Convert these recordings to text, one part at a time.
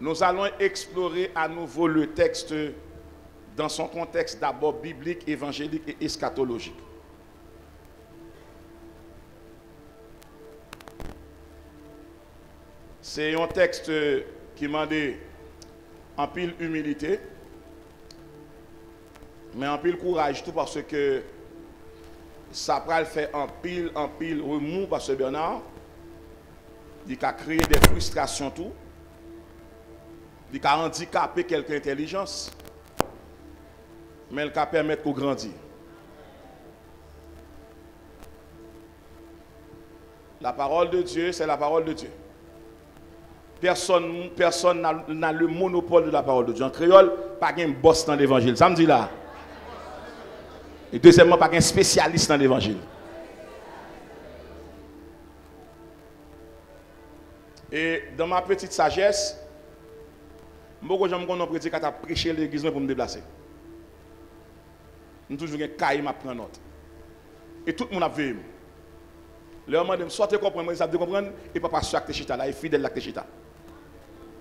Nous allons explorer à nouveau le texte dans son contexte d'abord biblique, évangélique et eschatologique. C'est un texte qui m'a dit en pile humilité, mais en pile courage, tout parce que ça va le faire en pile remous, parce que Bernard, il a créé des frustrations tout, il a handicapé quelque intelligence, mais il a permis qu'on grandisse. La parole de Dieu, c'est la parole de Dieu. Personne n'a le monopole de la parole de Dieu. En créole, pas un boss dans l'évangile. Ça me dit là. Et deuxièmement, pas un spécialiste dans l'évangile. Et dans ma petite sagesse, beaucoup de gens me prédit quand tu as prêché l'église pour me déplacer. Je toujours un cahier m'a prendre note. Et tout le monde a vu. Le moment de soit tu comprends, moi ça de comprendre et pas pasteur acte chita là, et fidèle l'acte chita.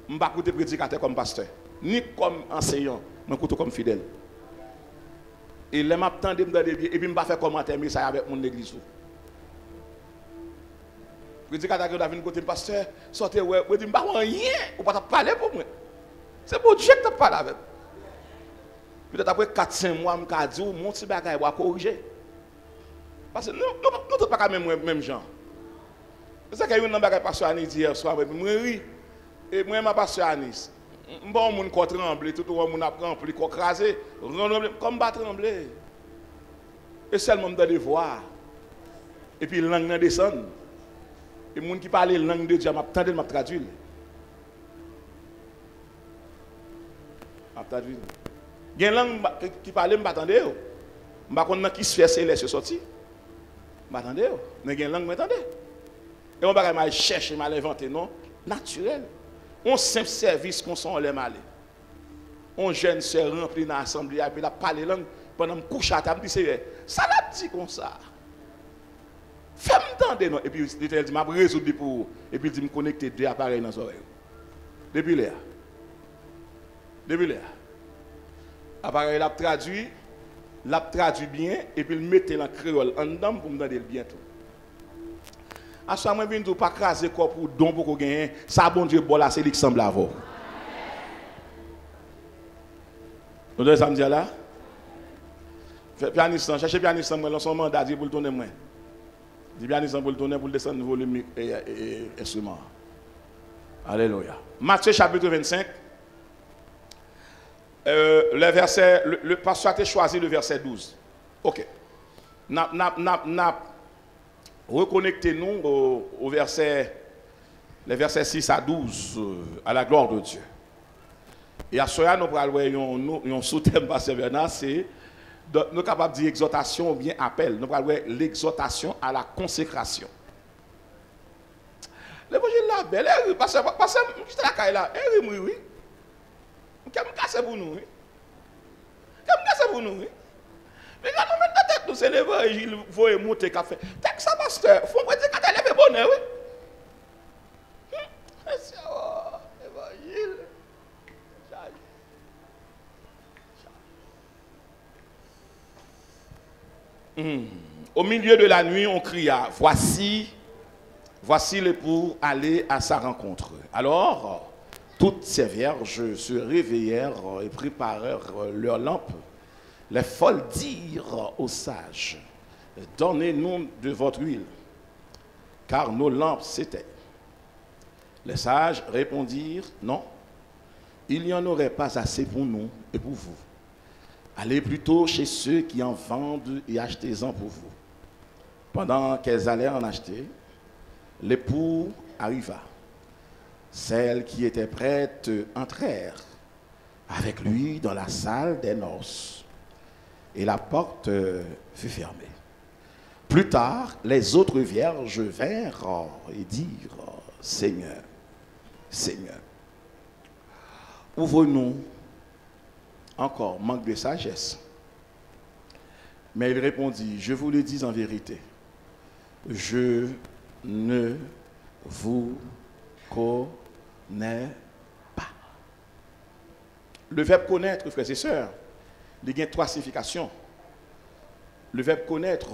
Je ne vais pas écouter prédicateur comme pasteur, ni comme enseignant, mais comme fidèle. Et les m'a tendé dans les pieds et puis je ne vais pas faire commentaire mais ça avec mon église. Prédicateur qui a vu côté pasteur, sortez ouais, je dis pas rien, ou pas parler pour moi. C'est pour Dieu que tu parles avec. Peut-être après 4-5 mois, je me dis, mon petit bagage va corriger. Parce que nous ne sommes pas même gens. C'est ça qu'il y a eu un bagage pasteur Anis hier soir, moi oui. Et moi, ma pasteur Anis. Bon, mon corps tremble, tout le monde a tremblé, corps crasé, comme pas trembler. Et seulement dans les voix. Et puis la langue descend. Et les gens qui parlent la langue de Dieu, je m'a traduit. Il y a une langue qui parle, je m'attendais. Je ne sais pas qui se fait, c'est se sortir. Je m'attendais. Mais il y a une langue, je m'attendais. Et on va mal chercher, mal inventer, non? Naturel. On simple service qu'on s'en l'aime aller. On jeune se rempli dans l'assemblée, et puis la parler langue pendant que je couche à table, ça l'a dit comme ça. Fais-moi entendre, non? Et puis il dit, je vais résoudre pour vous. Et puis il dit, je me connecter deux appareils dans les oreilles. Depuis là. Appareil l'a traduit bien, et puis il mettait dans le créole en dedans pour me donner bientôt. À ce moment-là, je ne vais pas craser le corps pour don pour gagner. Ça, bon Dieu, là, c'est lui qui semble avoir. Vous avez ça me dire là? Pianiste, cherchez pianiste, dans son mandat, dit pour le tourner. Dit pianiste pour le tourner, pour le descendre le volume et instrument. Alléluia. Matthieu chapitre 25. Le pasteur a choisi le verset 12. Ok. Reconnectez-nous au verset, les versets 6 à 12, à la gloire de Dieu. Et à ce moment-là, nous allons un sous-thème persévérant, c'est nous sommes capables de dire exhortation ou bien appel. Nous allons l'exhortation à la consécration. L'évangile là, belle, parce que je suis là, oui. Qu'est-ce que c'est pour nous? Qu'est-ce que c'est pour nous? Mais quand nous mettons tête, nous c'est l'évangile, il faut monter café. T'es que ça, pasteur, il faut me dire qu'elle est bonne, oui. Évangile. Au milieu de la nuit, on cria, voici l'époux aller à sa rencontre. Alors, toutes ces vierges se réveillèrent et préparèrent leurs lampes. Les folles dirent aux sages, donnez-nous de votre huile, car nos lampes s'éteignent. Les sages répondirent, non, il n'y en aurait pas assez pour nous et pour vous. Allez plutôt chez ceux qui en vendent et achetez-en pour vous. Pendant qu'elles allaient en acheter, l'époux arriva. Celles qui étaient prêtes entrèrent avec lui dans la salle des noces. Et la porte fut fermée. Plus tard, les autres vierges vinrent et dirent, Seigneur, Seigneur, ouvre-nous. Encore, manque de sagesse. Mais il répondit, je vous le dis en vérité, je ne vous connais pas. Le verbe connaître, frères et sœurs, il y a 3 significations. Le verbe connaître,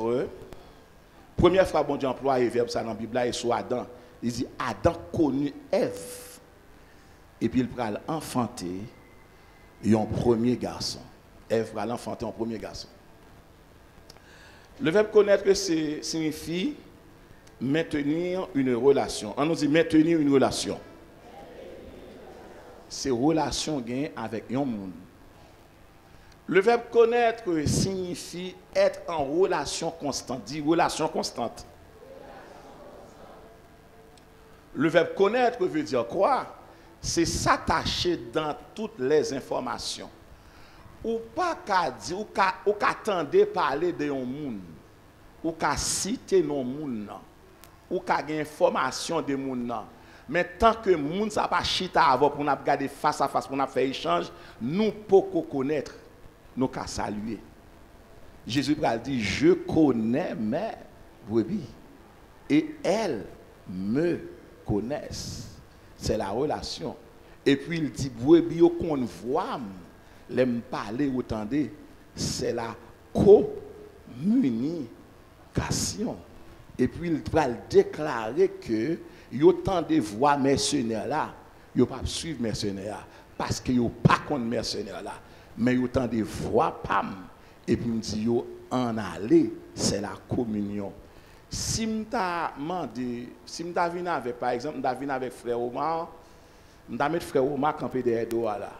première fois bon Dieu emploie le verbe ça dans la Bible et sur Adam. Il dit Adam connut Ève. Et puis il va l'enfanter un premier garçon. Ève va l'enfanter un premier garçon. Le verbe connaître signifie maintenir une relation. On nous dit maintenir une relation. C'est relation gain avec un monde. Le verbe connaître signifie être en relation constante. Dit relation constante. Le verbe connaître veut dire quoi? C'est s'attacher dans toutes les informations. Ou pas qu'à dire, ou qu'à attendre parler de un monde, ou qu'à citer non monde, ou qu'à gagner information de monde. Mais tant que le monde n'a pas chita avant pour nous regarder face à face, pour nous faire échange, nous pouvons connaître, nous pouvons saluer. Jésus a dit, je connais mes brebis et elles me connaissent. C'est la relation. Et puis il dit, brebis qu'on voit, l'aime parler autant de, c'est la communication. Et puis il va déclarer que il y a autant de voix mercenaires là, il ne pas suivre mercenaires parce qu'il n'y a pas contre mercenaires là, mais il y a autant de voix pam. Et puis il dit en aller, c'est la communion. Si je viens avec, par exemple, je viens avec frère Omar, je vais mettre frère Omar camper derrière toi là.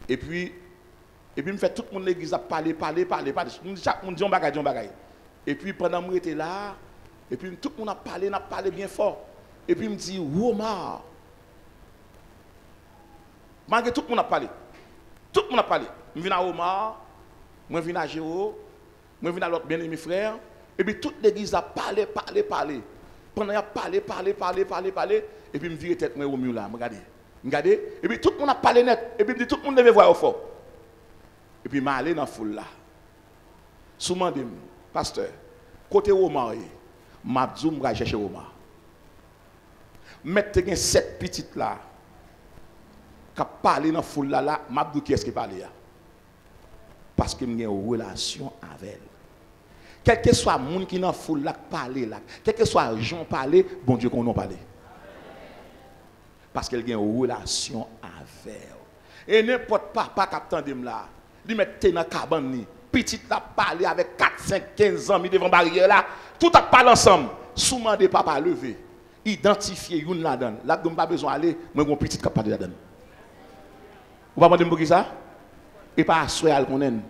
Et puis je fais tout le monde l'église à parler. Chaque monde dit un bagage. Et puis pendant que j'étais là, et puis tout le monde a parlé bien fort. Et puis il me dit, Omar. Malgré tout le monde a parlé. Tout le monde a parlé. Je viens à Omar, je viens à Géo, je viens à l'autre bien-aimé frère. Et puis toute l'église a parlé. Pendant qu'il a parlé. Et puis je me vire tête au mur là, regardez. Et puis tout le monde a parlé net. Et puis tout le monde devait voir au fort. Et puis je suis allé dans la foule là. Souvent, pasteur, côté Omar, je vais chercher Omar. Mettez 7 petites là, qui parlent dans la foule là, je vais qui est-ce qui parle là. Parce que j'ai une relation avec elle. Quel que soit le monde qui est dans la foule là, parler là, quel que soit les gens parler, bon Dieu qu'on en parle. Parce qu'elle a une relation avec elle. Et n'importe papa qui attend là, il met dans la cabane, petite là, parler avec 4, 5, 15 ans, devant la barrière là, tout a parlé ensemble. Souvent des papas lever, identifier une là-dedans. Là, je n'ai pas besoin d'aller, moi, mon petit qui parle là-dedans. Vous ne pouvez pas dire ça? Et pas assurer à qu'on ait une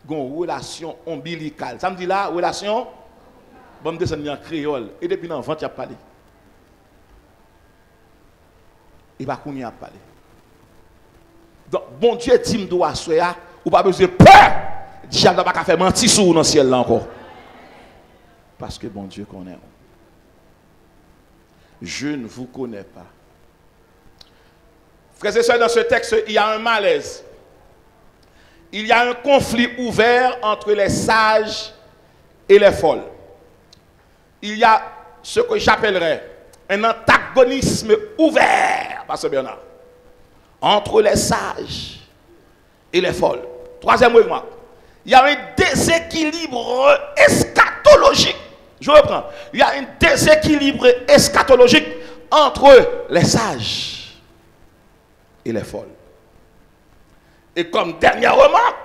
relation ombilicale. Ça me dit là, relation, bon, me descendre en créole. Et depuis dans le ventre, il a parlé. Et pas qu'on y a parlé. Donc, bon Dieu dit, me doit assurer, ou pas besoin de peur. Diable n'a pas faire mentir sur dans le ciel là encore. Parce que bon Dieu connaît. Je ne vous connais pas. Frères et sœurs, dans ce texte, il y a un malaise. Il y a un conflit ouvert entre les sages et les folles. Il y a ce que j'appellerais un antagonisme ouvert, Pasteur Bernard, entre les sages et les folles. Troisième remarque, il y a un déséquilibre eschatologique. Je reprends. Il y a un déséquilibre eschatologique entre les sages et les folles. Et comme dernière remarque,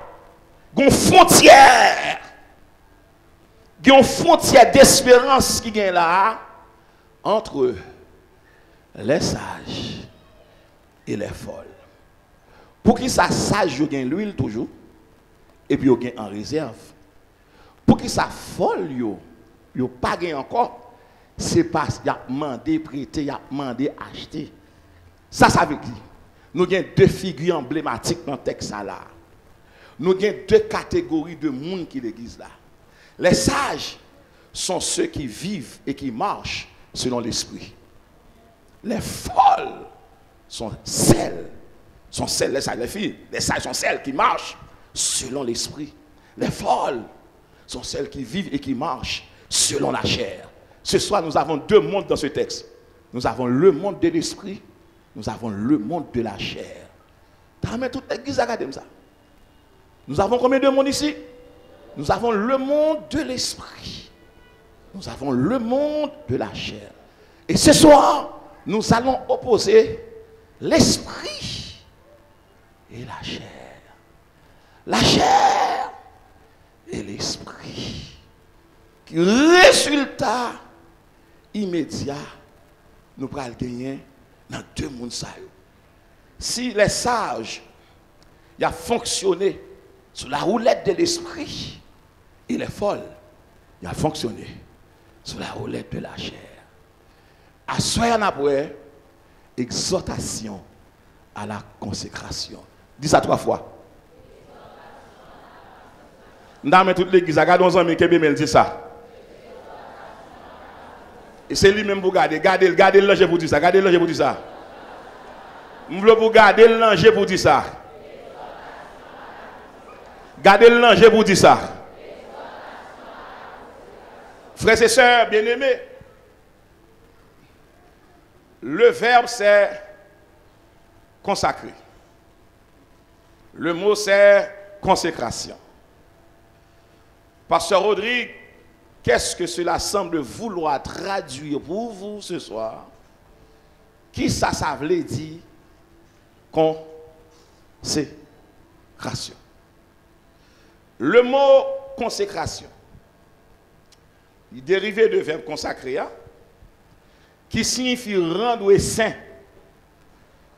il y a une frontière d'espérance qui est là entre les sages et les folles. Pour qui ça sage, il y a l'huile toujours, et puis il y a en réserve. Pour qui ça folle, il n'y a pas encore, c'est parce qu'il y a demandé prêter, il y a demandé acheter. Ça veut dire. Nous avons 2 figures emblématiques dans le texte là. Nous avons 2 catégories de monde qui l'église là. Les sages sont ceux qui vivent et qui marchent selon l'esprit. Les folles sont celles, les sages, les filles, les sages sont celles qui marchent selon l'esprit. Les folles sont celles qui vivent et qui marchent selon la chair. Ce soir, nous avons 2 mondes dans ce texte. Nous avons le monde de l'esprit. Nous avons le monde de la chair. mais toute l'église a regardé ça. Nous avons combien de monde ici? Nous avons le monde de l'esprit. Nous avons le monde de la chair. Et ce soir, nous allons opposer l'esprit et la chair. La chair et l'esprit. Résultat immédiat, nous pourrons gagner dans deux mondes. Si les sages y a fonctionné sur la roulette de l'esprit, et les folles y a fonctionné sur la roulette de la chair. À soir après, exhortation à la consécration. Dis ça 3 fois. Dans toute l'église, regardons un qui dit ça. Et c'est lui-même pour garder. Gardez le langer pour dire ça. Gardez le langer pour dire ça. Je veux pour garder le langer pour dire ça. Gardez le langer pour dire ça. Frères et sœurs bien-aimés, le verbe c'est consacrer. Le mot c'est consécration. Pasteur Rodrigue, qu'est-ce que cela semble vouloir traduire pour vous ce soir? Qui ça veut dire consécration? Le mot consécration, il est dérivé du verbe consacrer, qui signifie rendre saint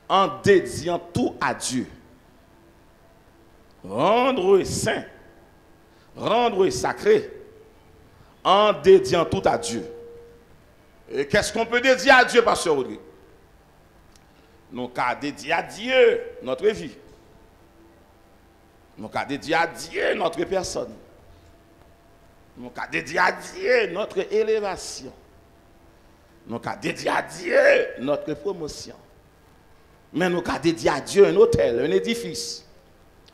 en dédiant tout à Dieu. Rendre saint, rendre sacré en dédiant tout à Dieu. Et qu'est-ce qu'on peut dédier à Dieu, Pasteur Rodrigue? Nous avons dédié à Dieu notre vie. Nous avons dédié à Dieu notre personne. Nous avons dédié à Dieu notre élévation. Nous avons dédié à Dieu notre promotion. Mais nous avons dédié à Dieu un hôtel, un édifice,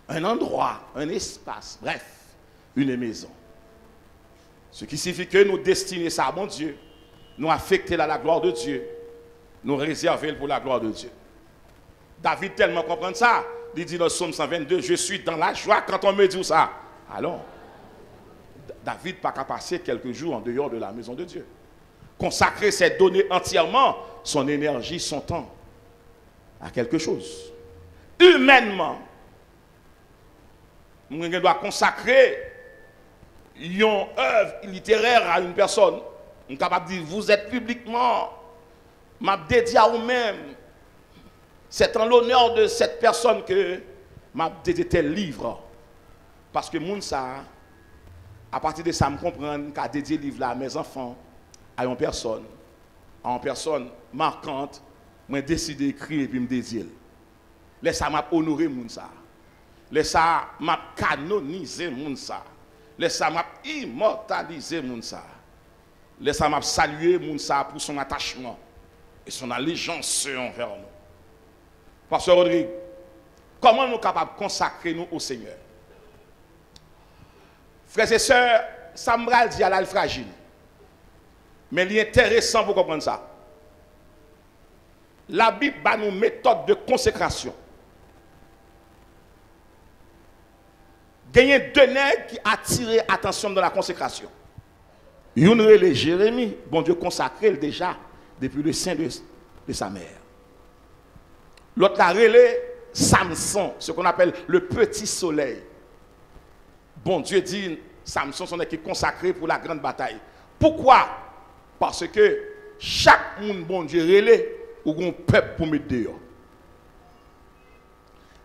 un endroit, un espace, bref, une maison. Ce qui signifie que nous destinons ça à mon Dieu, nous affecter la gloire de Dieu, nous réserver pour la gloire de Dieu. David tellement comprend ça, il dit dans le psaume 122, je suis dans la joie quand on me dit ça. Alors, David n'a pas qu'à passer quelques jours en dehors de la maison de Dieu. Consacrer, c'est donner entièrement son énergie, son temps à quelque chose. Humainement, on doit consacrer une œuvre littéraire à une personne. On est capable de dire, vous êtes publiquement, m'a dédié à vous-même. C'est en l'honneur de cette personne que m'a dédié tel livre. Parce que moun ça, à partir de ça, je comprends qu'à dédier le livre là à mes enfants, à une personne marquante, je décide d'écrire et puis me dédier. Laisse ça m'a honoré moun ça. Laisse ça m'a canonisé moun ça. Laisse ça m'a immortalisé moun ça. Laisse ça m'a salué moun ça pour son attachement et son allégeance envers nous. Pasteur Rodrigue, comment nous sommes capables de consacrer nous au Seigneur? Frères et sœurs, ça me dit à la fragile. Mais il est intéressant pour comprendre ça. La Bible a une méthode de consécration. Il y a deux nègres qui attirent l'attention dans la consécration. Une relève Jérémie, bon Dieu consacré déjà depuis le sein de sa mère. L'autre la relève Samson, ce qu'on appelle le petit soleil. Bon Dieu dit, Samson son équipe consacré pour la grande bataille. Pourquoi? Parce que chaque monde, bon Dieu, relève ou un peuple pour mettre dehors.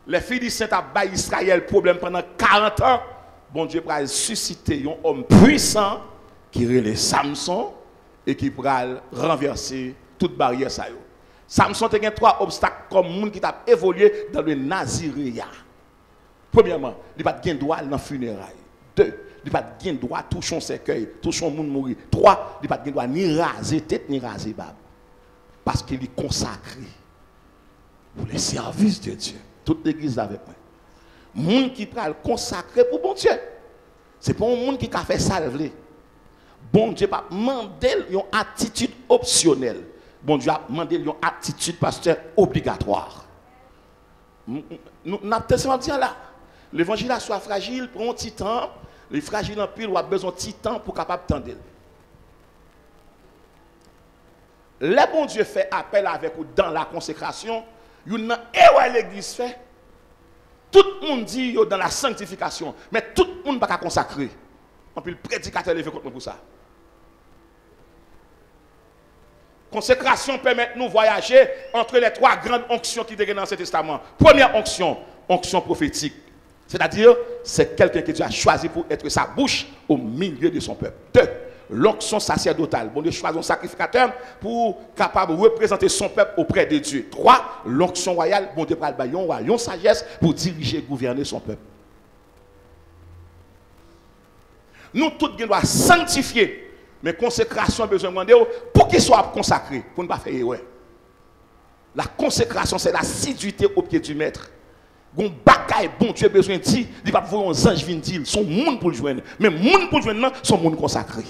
Les Philistins ont battu Israël problème pendant 40 ans. Bon Dieu va susciter un homme puissant qui relève Samson et qui va renverser toute barrière. Samson a 3 obstacles comme monde qui a évolué dans le naziréat. Premièrement, il n'a pas de droit dans le funérailles. 2, il n'a pas de droit à toucher son cercueil, toucher son monde mourir. 3, il n'a pas de droit ni raser tête ni raser bab. Parce qu'il est consacré pour le service de Dieu. Toute l'église avec moi. Monde qui peut le consacrer pour bon Dieu. C'est pas un monde qui a fait salver. Bon Dieu pas demander une attitude optionnelle. Bon Dieu a demandé une attitude pasteur obligatoire. Nous avons dit là, l'évangile soit fragile, prend un petit temps, les fragiles en pile, ou a besoin de petit temps pour capable tendre. Le bon Dieu fait appel avec ou dans la consécration, il y a l'église fait. Tout le monde dit dans la sanctification, mais tout le monde ne peut pas consacrer. En plus, le prédicateur levé contre nous pour ça. Consécration permet de nous voyager entre les trois grandes onctions qui sont dans ce testament. Première onction, onction prophétique. C'est-à-dire, c'est quelqu'un que Dieu a choisi pour être sa bouche au milieu de son peuple. Deux, l'onction sacerdotale. Bon Dieu choisit un sacrificateur pour capable de représenter son peuple auprès de Dieu. Trois, l'onction royale. Bon Dieu parle de une sagesse pour diriger et gouverner son peuple. Nous tous doivent sanctifier. Mais consécration a besoin de demander pour qu'il soit consacré, pour ne pas faire erreur. La consécration, c'est l'assiduité au pied du maître. Gon bagaille bon Dieu besoin de dire, il va voir un ange venir dire, son monde pour le joindre. Mais monde pour le joindre, son monde consacré.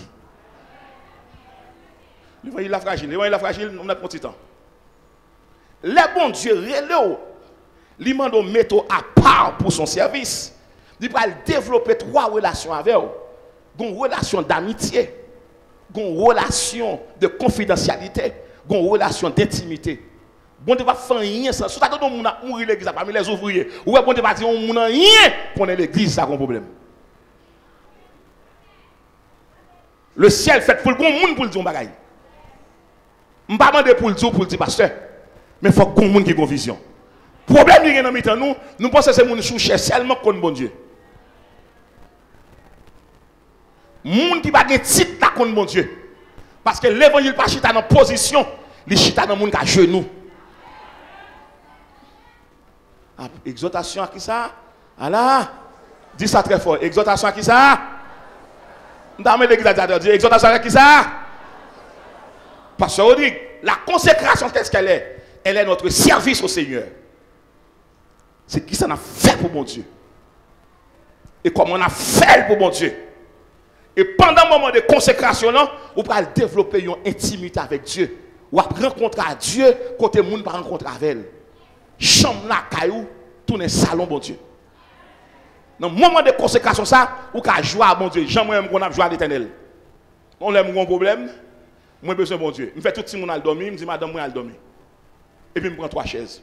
Il la fragile, on a un petit temps. Le bon Dieu relève, il m'a donné mettre à part pour son service. Il va développer trois relations avec eux. Une relation d'amitié, une relation de confidentialité, une relation d'intimité. Bon Dieu va faire rien sans. Si tu as dit qu'on mourir l'église parmi les ouvriers, ou bon Dieu va dire qu'on n'a rien pour l'église, ça a un problème. Le ciel fait pour le bon monde pour le dire bagaille. Je ne vais pas demander pour le dire pasteur, mais il faut que le monde ait une vision. Le problème qui est dans nous, nous pensons que c'est le monde qui cherche seulement contre bon Dieu. Monde qui va pas de titre contre mon Dieu. Parce que l'évangile pas chita dans position, il chita dans monde qui a genou. Exhortation à qui ça? Allah. Dis ça très fort. Exhortation à qui ça? Dame l'église dit exhortation à qui ça? Parce que on dit la consécration qu'est-ce qu'elle est? Elle est notre service au Seigneur. C'est qui ça a fait pour mon Dieu? Et comment on a fait pour mon Dieu? Et pendant le moment de consécration, vous pouvez développer une intimité avec Dieu. Ou rencontrer à Dieu, côté monde pas rencontrer avec elle. Chambre la caillou, tourner salon, bon Dieu. Dans le moment de consécration, ça, vous pouvez jouer à bon Dieu. J'aimerais qu'on a joué à l'éternel. On a un problème, moi besoin de bon Dieu. Je fais tout le monde à dormir, je dis madame, moi à dormir. Et puis je prends 3 chaises.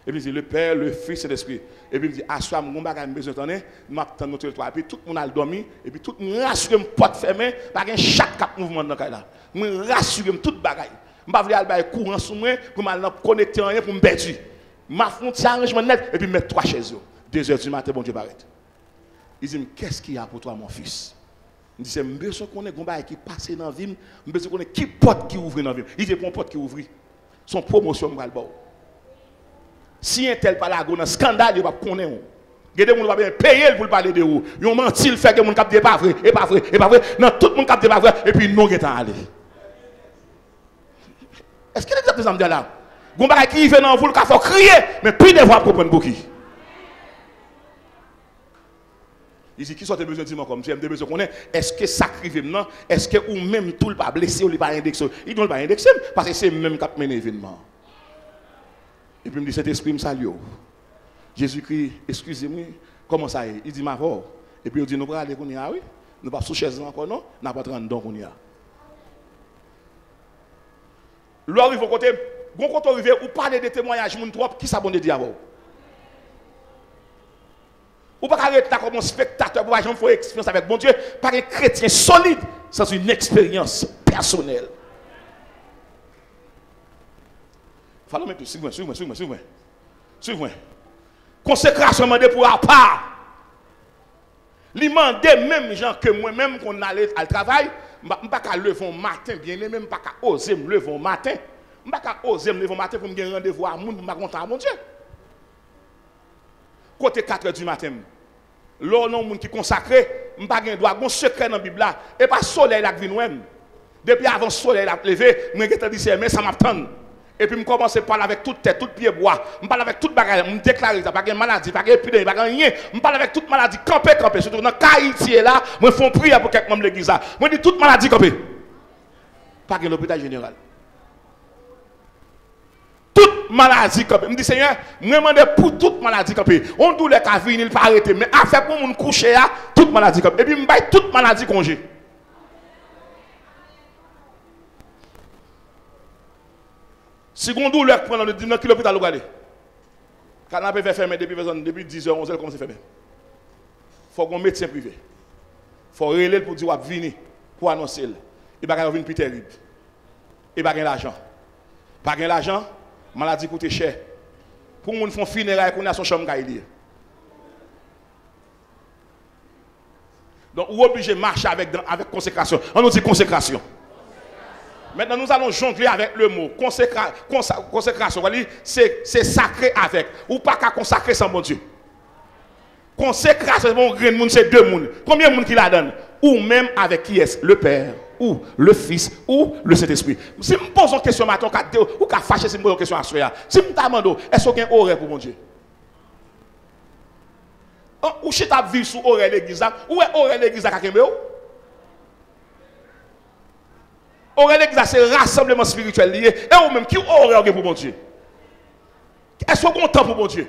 Et puis, il dit, le Père, le Fils et l'Esprit. Et puis, il dit, assois, mon bagage, besoin de temps, m'attends notre toit. Et puis, tout le monde a dormi. Et puis, tout le monde rassure, porte fermée, par chaque cap mouvement dans le là. Je rassure, tout bagage. Je ne vais pas aller courant sur moi, pour me connecter en rien, pour me perdre. Je fais un arrangement net, et puis, je mets 3 chaises. 2h du matin, bon Dieu, paraît. Il dit, qu'est-ce qu'il y a pour toi, mon fils? Il dit, c'est besoin qu'on ait un bagage qui passe dans la vie, besoin qu'on ait qui porte qui ouvre dans la vie. Il dit, pour une porte qui ouvre. Son promotion, je vais le voir. Si un tel parle à un scandale, il va connaître. Il y a des gens qui vont payer pour parler de vous. Ils ont menti, il fait que les gens ne pas vrai, et pas vrai, et pas vrai. Non, tout le monde ne pas vrai, et puis non, ils sont allés. Est-ce qu'il y a des gens là? Il y a des gens qui viennent dans vous, il faut crier, mais puis des voix pour prendre beaucoup. Il dit, qui sont besoin de dire comme tu aimes des besoins qu'on est, est-ce que ça crive non? Est-ce que ou même tout le pas blessé ou le pas indexé? Ils ne doivent pas indexer, parce que c'est même qui a mené l'événement. Et puis il me dit, cet esprit me salue. Jésus-Christ, excusez-moi, comment ça est? Il dit, ma voix. Et puis il dit, nous allons aller qu'on y a, oui. Nous ne pas sous chaise encore, non? Nous pas 30 ans qu'on y a. Là, il faut côté, quand on arrive, ou parler de témoignages, mon trop, qui s'abonne de avant? Ou pas arrêter là comme un spectateur pour avoir une expérience avec mon Dieu, par un chrétien solide, sans une expérience personnelle. Fallait mettre, suivez-moi. Consécration demandée pour à part. Li mandé même gens que moi-même qu'on allait au travail, pas qu'à lever un matin, bien même pas qu'à oser me lever un matin. Pas qu'à oser me lever un matin pour me gagner rendez-vous à monde pour me raconter à mon Dieu. Côté 4h du matin. Là non monde qui consacré, pas gain droit un secret dans la Bible là et pas soleil là qui vient. Depuis avant soleil là lever, moi qui dit mais ça m'attend. Et puis je commence à parler avec toute tête, tout pied bois. Je parle avec toute bagarre, je déclare ça, pas de maladie, pas de épidémie, pas de rien. Je parle avec toute maladie, camper. Surtout dans Haïti là, je fais prière pour quelques membres de l'église. Je dis toute maladie camper. Pas que l'hôpital général. Toute toute maladie campée. Me dit Seigneur, me demande pour toute maladie campée. On douleur qu'a venir, il pas arrêter mais affaire pour mon coucher là, toute maladie campée. Et puis me baille toute maladie congé. Si on douleur prend dans l'hôpital regarder. Canapé fait fermer depuis 10h 11h comme c'est fermé. Faut qu'on médecin privé. Faut relayer pour dire venir pour annoncer. Il va venir plus terrible. Il va gagner l'argent. Pas gagner l'argent, maladie coûte cher. Pour moun font funérailles qu'on a son chambre gaïli. Donc, on est obligé de marcher avec consécration. On nous dit consécration. Maintenant, nous allons jongler avec le mot consécration. C'est sacré avec. Ou pas qu'à consacrer sans bon Dieu. Consécration, c'est deux mondes. Combien de monde qui la donne? Ou même avec qui est le Père, ou le Fils, ou le Saint-Esprit. Si je me pose une question maintenant, ou qu'à fâcher si je me pose une question à soi, si je me demande, est-ce qu'il y a un horaire pour mon Dieu? Ou si tu as vu sous horaire l'église, ou est horaire l'église à Kakembe? Horaire l'église, c'est rassemblement spirituel lié. Et ou même, qui horaire pour mon Dieu? Est-ce qu'on est content pour mon Dieu?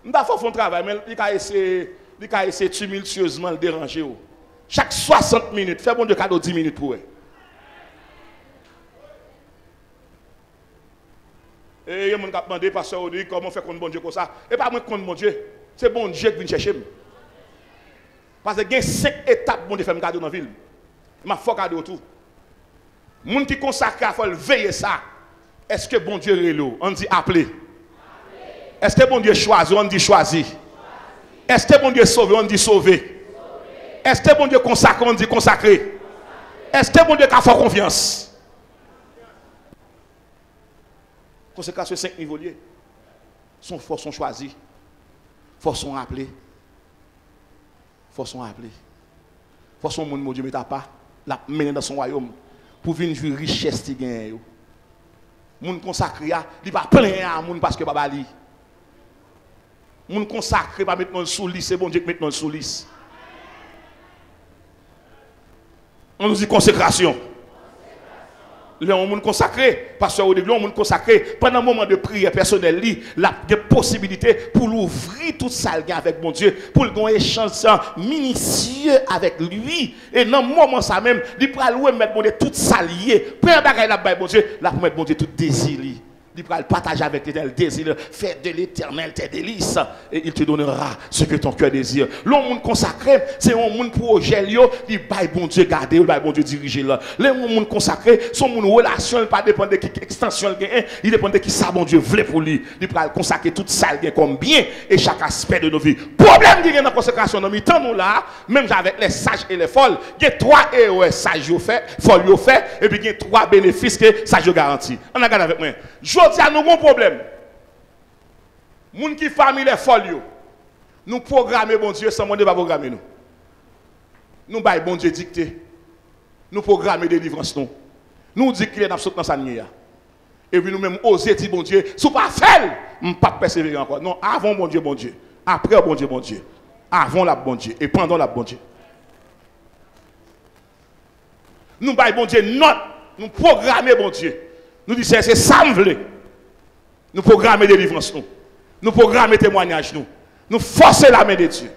Nous avons fait un travail, mais il a essayé tumultueusement de déranger. Chaque 60 minutes, fait bon Dieu cadeau 10 minutes pour eux. Et il y a des gens qui ont demandé, pasteur, comment faire contre bon Dieu comme ça? Et pas moi contre mon Dieu, c'est bon Dieu qui vient chercher. Parce qu'il y a 5 étapes pour faire un cadeau dans la ville. Il m'a fait cadeau tout. Les gens qui consacrent, il faut veiller ça. Est-ce que bon Dieu est là? On dit appeler. Est-ce que bon Dieu choisit? On dit choisir. Est-ce que bon Dieu sauve? On dit sauver. Est-ce que bon Dieu consacre? On dit consacrer. Est-ce que bon Dieu a fait confiance? Conséquence 5 niveaux liés. Son force sont choisis. Force sont appelés. Force sont appelés. Force sont mon Dieu met pas la mener dans son royaume pour venir jouer richesse qui gagne. Moun consacré il pas plein à moun parce que baba li. Moun consacré pas mettre dans sous lit, c'est bon Dieu qui met dans sous lit. On nous dit consécration. Le monde consacré, parce que au début, le monde consacré, pendant un moment de prière personnelle, il a des possibilités pour l'ouvrir tout ça avec mon Dieu, pour le gagner échange minutieux avec lui. Et dans le moment ça même, il peut aller mettre mon Dieu tout ça lié. Peu importe la mon Dieu, là pour mettre mon Dieu tout désir. Il peut partager avec l'éternel désir, faire de l'éternel tes délices, et il te donnera ce que ton cœur désire. Le monde consacré, c'est un monde projet, il baille bon Dieu garder, il baille bon Dieu diriger là. Le monde consacré, son monde relation, il pas dépend de quelle extension il gagne, il dépend de qui ça bon Dieu voulait pour lui. Il peut consacrer tout ça comme bien et chaque aspect de nos vies. Problème qui est dans la consécration, nous mettons nous là, même avec les sages et les folles, il y a 3 erreurs sages au fait, folles au fait, et puis il y a 3 bénéfices que sages garantit. On a regardé avec moi. Nous avons un problème. Les gens qui famille les folles, nous programmons bon Dieu sans mon Dieu va programmer nous. Nous baillons bon Dieu dicté. Nous programmons délivrance nous. Nous disons qu'il est dans sa nuit. Et puis nous-mêmes oser dire bon Dieu, si vous ne faites pas, nous ne pas persévérer encore. Non, avant bon Dieu, bon Dieu. Après bon Dieu, bon Dieu. Avant la bon Dieu et pendant la bon Dieu. Nous baillons bon Dieu note. Nous programmons bon Dieu. Nous disons c'est ça me veut. Nous programmons délivrance nous. Nous programmons témoignage nous. Nous forçons la main de Dieu.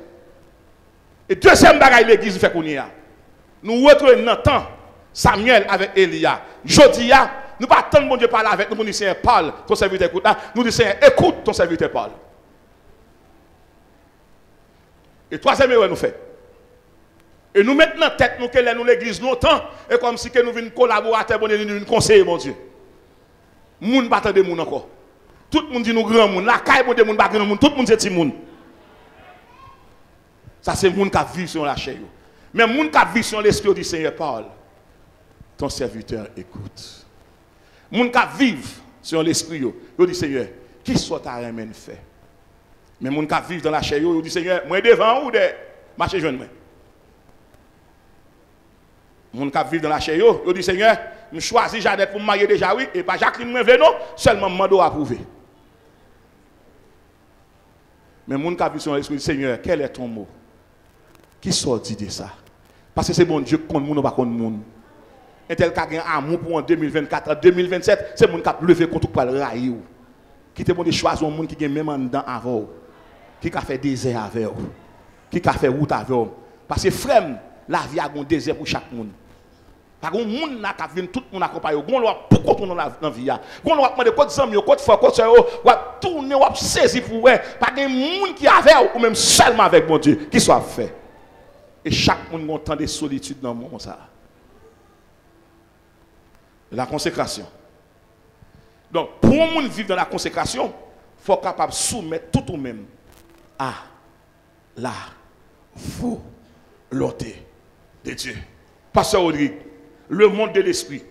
Et deuxième bagaille l'église fait qu'on y a. Nous retrouvons dans le temps Samuel avec Elia. Jodia, nous pas tant bon Dieu parler avec nous, nous disons parle, ton serviteur écoute. Nous disons écoute, ton serviteur parle. Et troisième erreur nous fait. Et nous mettons en tête nous que nous l'église longtemps et comme si que nous venons collaborer bon Dieu, nous venons conseiller mon Dieu. Moun pas de moun encore. Tout le monde dit nous grand monde. La caille de moun pas grand monde. Tout le monde c'est petit monde. Ça c'est moun qui vit sur la chair. Mais moun qui vit sur l'esprit du Seigneur parle. Ton serviteur écoute. Moun qui vit sur l'esprit yo dit Seigneur, qui soit ta remède fait. Mais moun qui vit dans la chair yo dit Seigneur, moi devant ou de marcher joindre moi. Moun qui vit dans la chair yo dit Seigneur, je choisis Jeannette pour me marier déjà, oui, et pas Jacqueline me veut non, seulement Mando approuvé. Mais mon qui a vu son esprit, Seigneur, quel est ton mot? Qui sort dit de ça? Parce que c'est bon Dieu contre nous, pas contre nous. un tel qui a un amour pour en 2024, en 2027, c'est mon qui a levé contre pour le railler. Qui te bon de choisir un monde qui est même en dedans avant. Qui a fait désert avec vous. Qui a fait route avec vous. Parce que frère, la vie a un désert pour chaque monde. Par contre, les gens qui viennent, tout le monde accompagne. Ils ont beaucoup de dans la vie. Ils ont demandé quoi de quoi de frère, quoi de soeur, ils ont tourné, ils ont saisi pour eux. Pas de gens qui avaient, ou même seulement avec mon Dieu, qui soit fait. Et chaque monde a un temps de solitude dans le monde. La consécration. Donc, pour un monde vivre dans la consécration, il faut être capable de soumettre tout ou même à la volonté de Dieu. Pasteur Rodrigue, le monde de l'esprit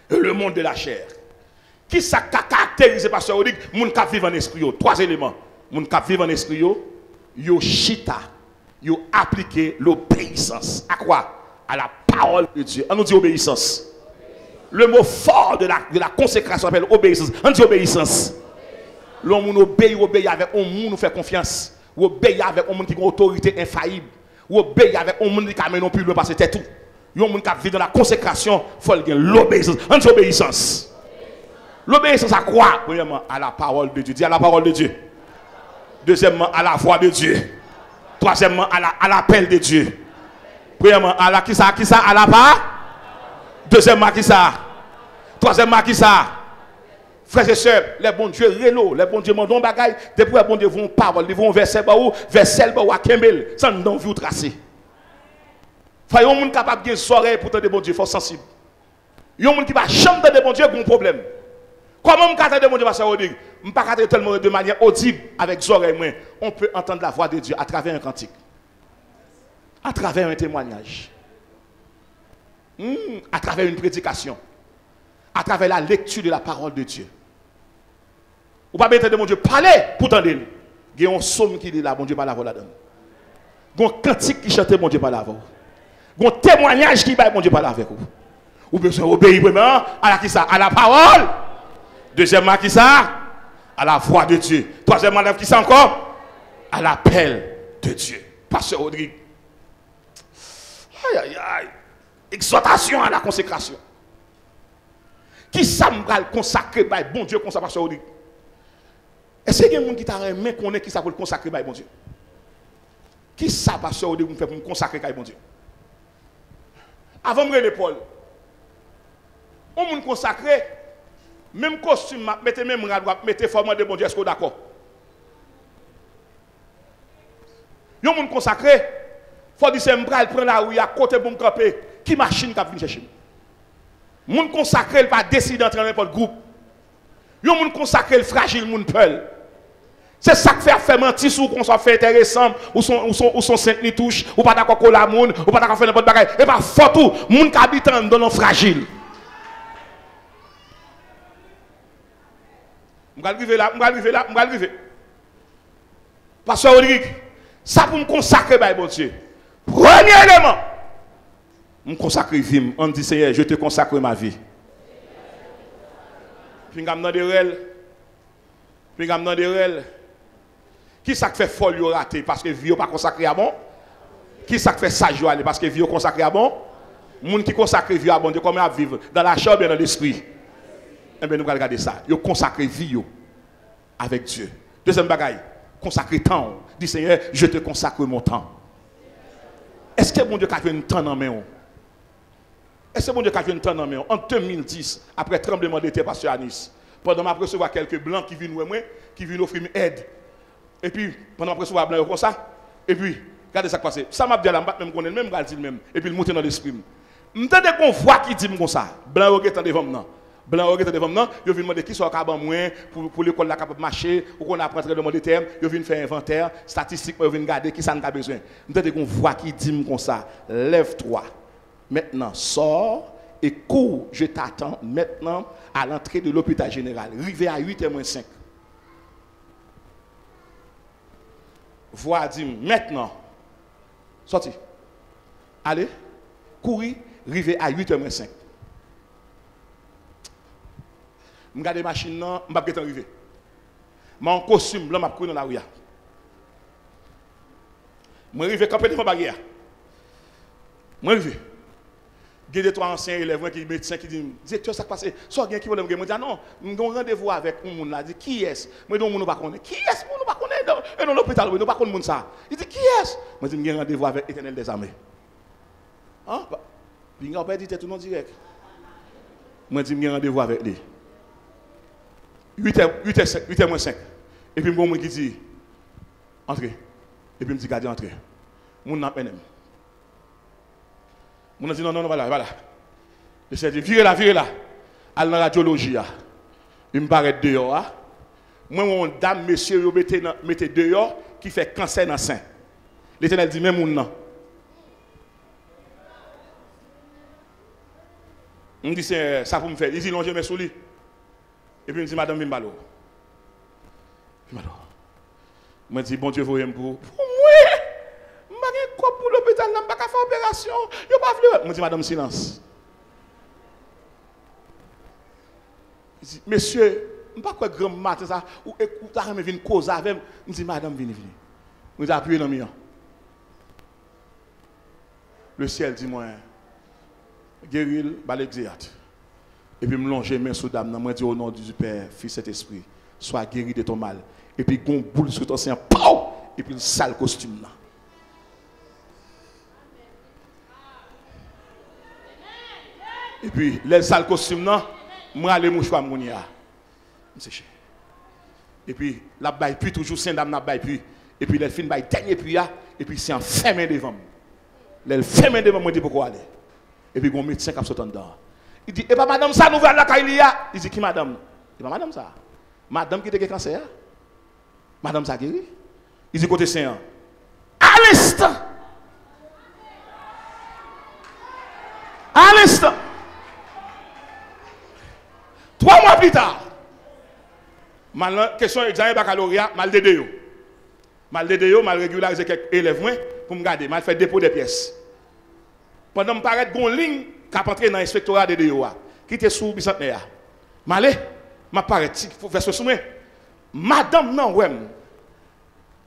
et le monde de la chair. Qui ça caractérise, Pasteur Rodrigue, les gens qui vivent en esprit? Trois éléments. Les gens qui vivent en esprit, ils chita, ils appliquent l'obéissance. À quoi? À la parole de Dieu. On nous dit obéissance. Le mot fort de la consécration s'appelle obéissance. On dit obéissance. L'homme obéit avec un monde nous fait confiance. Ou obéit avec un monde qui a une autorité infaillible. Ou obéit avec un monde qui amène plus loin parce que c'est tout. Il y a un monde qui vit dans la consécration, il faut qu'il y ait l'obéissance. On dit obéissance. L'obéissance à quoi? Premièrement, à la parole de Dieu. Dis à la parole de Dieu. Deuxièmement, à la voix de Dieu. Troisièmement, à l'appel de Dieu. Premièrement, à la qui ça? À la part. Deuxièmement, qui ça? Troisièmement, qui ça? Frères et sœurs, les bons dieux rélo, les bons dieux mandons bagaille, depuis les bons dieux vont parole, ils vont verset baou, verset baou à Kembel, sans nous vous tracer. Faut un monde capable de bien oreilles pour entendre des bons dieux, faut sensible. Un monde qui va chanter des bons dieux, bon problème. Comment me capter des bons dieux, parce que je pas capter tellement de manière audible avec les oreilles, on peut entendre la voix de Dieu à travers un cantique, à travers un témoignage. À travers une prédication, à travers la lecture de la parole de Dieu. Ou pas mettre de mon Dieu parler pour t'entendre. Il y a un psaume qui dit là, mon Dieu parle là-dedans. Il y a un cantique qui chante, mon Dieu parle avant. Il y a un témoignage qui dit, mon Dieu parle avec vous. Ou besoin obéir premièrement à la qui ça? À la parole. Deuxièmement, qui ça? À la voix de Dieu. Troisièmement, qui ça encore? À l'appel de Dieu. Pasteur Rodrigue. Aïe, aïe, aïe. Exhortation à la consécration. Qui ça me consacrer par bon Dieu comme ça, Pasteur Rodrigue? Est-ce qu'il y a des gens qui t'a aimé qu'on est qui ça pour le consacrer par bon Dieu? Qui ça, Pasteur Rodrigue, me fait pour me consacrer par bon Dieu? Avant de me Paul, on me consacrer, même costume, mettez même rad, mettez forme de bon Dieu, est-ce que vous d'accord? On me consacrer, il faut dire que je prends la rue à côté pour me camper. Qui machine qui a venu chercher? Moun consacré, il va décider d'entrer dans n'importe groupe. Yon moun consacré, fragile, moun peul. C'est ça qui fait mentir sur qu'on soit fait intéressant, ou son sainte ni touche, ou pas d'accord avec la moun, ou pas d'accord faire n'importe bagaille. Et pas faut tout, moun qui habite dans le fragile. Je vais arriver. Pasteur Rodrigue, ça pour me consacrer, bon Dieu. Premier élément. Je me consacre vie. On dit Seigneur, je te consacre ma vie. Puis je me demande qui ça fait folle raté parce que vie pas consacré à bon? Qui ça fait sage aller parce que vie consacré à bon? Moun qui consacre vie à bon Dieu comment à vivre dans la chair bien dans l'esprit. Eh bien nous allons regarder ça. Yo consacre vie avec Dieu. Deuxième bagaille, consacrer temps. Dis Seigneur, je te consacre mon temps. Est-ce que mon Dieu a fait un temps dans main? Est-ce que mon Dieu a fait un temps dans main? En 2010, après tremblement de terre, pasteur Anis, pendant que je recevoir quelques blancs qui viennent moi, qui viennent offrir aide. Et puis, pendant que je recevoir blanc comme ça, et puis, regardez ça qui passe. Ça m'a dit là, même qu'on est même, et puis il monte dans l'esprit. Je me qu'on voit qui dit comme ça. Blanc est devant moi. Blanc est devant moi. Je viens demander qui soit capable moins pour l'école capable de marcher, ou qu'on apprend tremblement de terre. Je viens faire inventaire, statistique, je viens regarder qui ça n'a besoin. Je me qu'on voit qui dit comme ça. Lève-toi. Maintenant, sors et cours. Je t'attends maintenant à l'entrée de l'hôpital général. Arrivé à 8h-5. Voix dit maintenant. Sorti. Allez. Courir. Arrivé à 8h-5. Je regarde les machines, je ne vais pas arriver. Je en costume, je vais courir dans la rue. Je vais arriver camper devant la barrière. Je vais arriver. Il y a 2-3 anciens élèves qui médecins qui disent directeur ça passe soit bien qui veut me dire non on rendez-vous avec un monde là dit qui est moi donc on pas connaît qui est on pas connaît dans l'hôpital on pas connaît monde ça il dit qui est moi dit j'ai rendez-vous avec l'Éternel des armées hein puis on pas dit tout non direct moi dit j'ai rendez-vous avec lui 8h-5 et puis moi qui dit entrez et puis me dit gardien entrez mon n'a peine on a dit non, voilà. Je s'est dit, virez là. À la radiologie. Il me paraît dehors. Moi, mon dame, monsieur, mettez dehors qui fait cancer dans le sein. L'Éternel dit, même mon non. On dit, ça pour me faire. Il dit, non, je mets sous lui. Et puis, il me dit, madame, Bimbalo. Moi, je dis, bon Dieu, vous aimez pour moi. Je n'ai pas pour l'hôpital, je n'ai pas faire opération. Je n'ai pas voulu. Je dis, madame, silence. Je dis, monsieur, je ne sais pas quoi grand matin ça, ou écoutez, je viens causer avec. Je dis, madame, venez. Je dis, appuyez dans le mien. Le ciel dit, moi, guérir, l'exéate. Et puis, me longer main sous dame, je dis, au nom du Père, Fils et Esprit, sois guéri de ton mal. Et puis, gon boule sur ton sein, pow! Et puis, le sale costume là. Et puis, le sale costume là, moi, aller mouchoir, mon ya. Et puis, la baille, puis toujours, saint dame, la baille, puis. Et puis, le fin baille, dernier puis, et puis, c'est enfermé devant moi. Le fermé devant moi, dit pourquoi aller. Et puis, mon médecin qui a sauté dedans. Il dit, et pas madame, ça, nous la Kailia. Il dit, qui madame? Et pas madame, ça. Madame qui était cancer. Madame, ça guéri. Il dit, côté saint. À l'instant. À l'instant. 3 mois plus tard, mal question examen baccalauréat, mal de yo. Mal régulariser quelques élèves pour me garder, mal faire dépôt des pièces. Pendant me paraître gon ligne qui a entré dans l'inspectorat de yo qui était sous bicentenaire. Malé, m'a paraît faut faire ce soumet. Madame non ouais.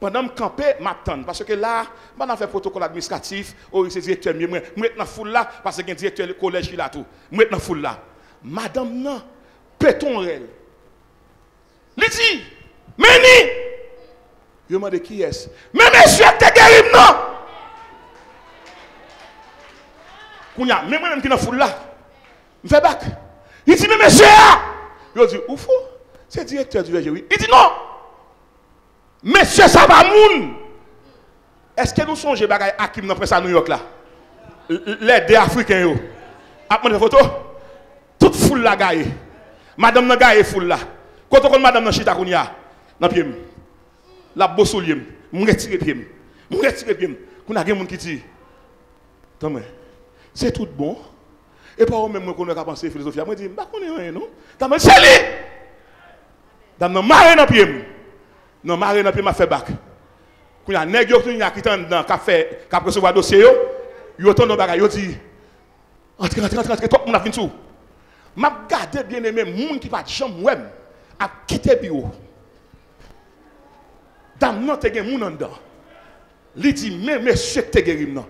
Pendant me camper, m'attendre parce que là, on fait protocole administratif, c'est directeur mieux moi dans foule là parce que directeur du collège qui là tout. Moi dans foule là. Madame non péton réel. Il dit, Meni, je me demande qui est-ce. Mais monsieur, t'es guéri, non? Kounya, même moi qui dans foule là, je fais bac. Il dit, mais monsieur, je dis, ouf, c'est directeur du VGI. Il dit, non, monsieur, ça va moun. Est-ce que nous songez bagay Hakim dans presse à New York là? Les deux Africains, après une photo, toute foule là gagne. Madame n'a gagne foule là. Quand on madame n'a chita kounya, dans pied. La bossoulier, me retire pied. Me retire pied. Qu'on a des gens qui disent, c'est tout bon. Et pas même moi qu'on a pensé philosophie. Moi je dis, bah connais rien non. T'as c'est lui. Dame n'a marre dans pied. Non marre dans pied m'a fait bac. Qu'on a nèg yo qui a dans café, qui recevoir dossier yo ton bagay yo dit entre tout mon a vinn sou. M'a garder bien aimé moun qui pas chambre web a quitter bureau. Dame non te gen moun en dedans. Li dit même monsieur te guéri non.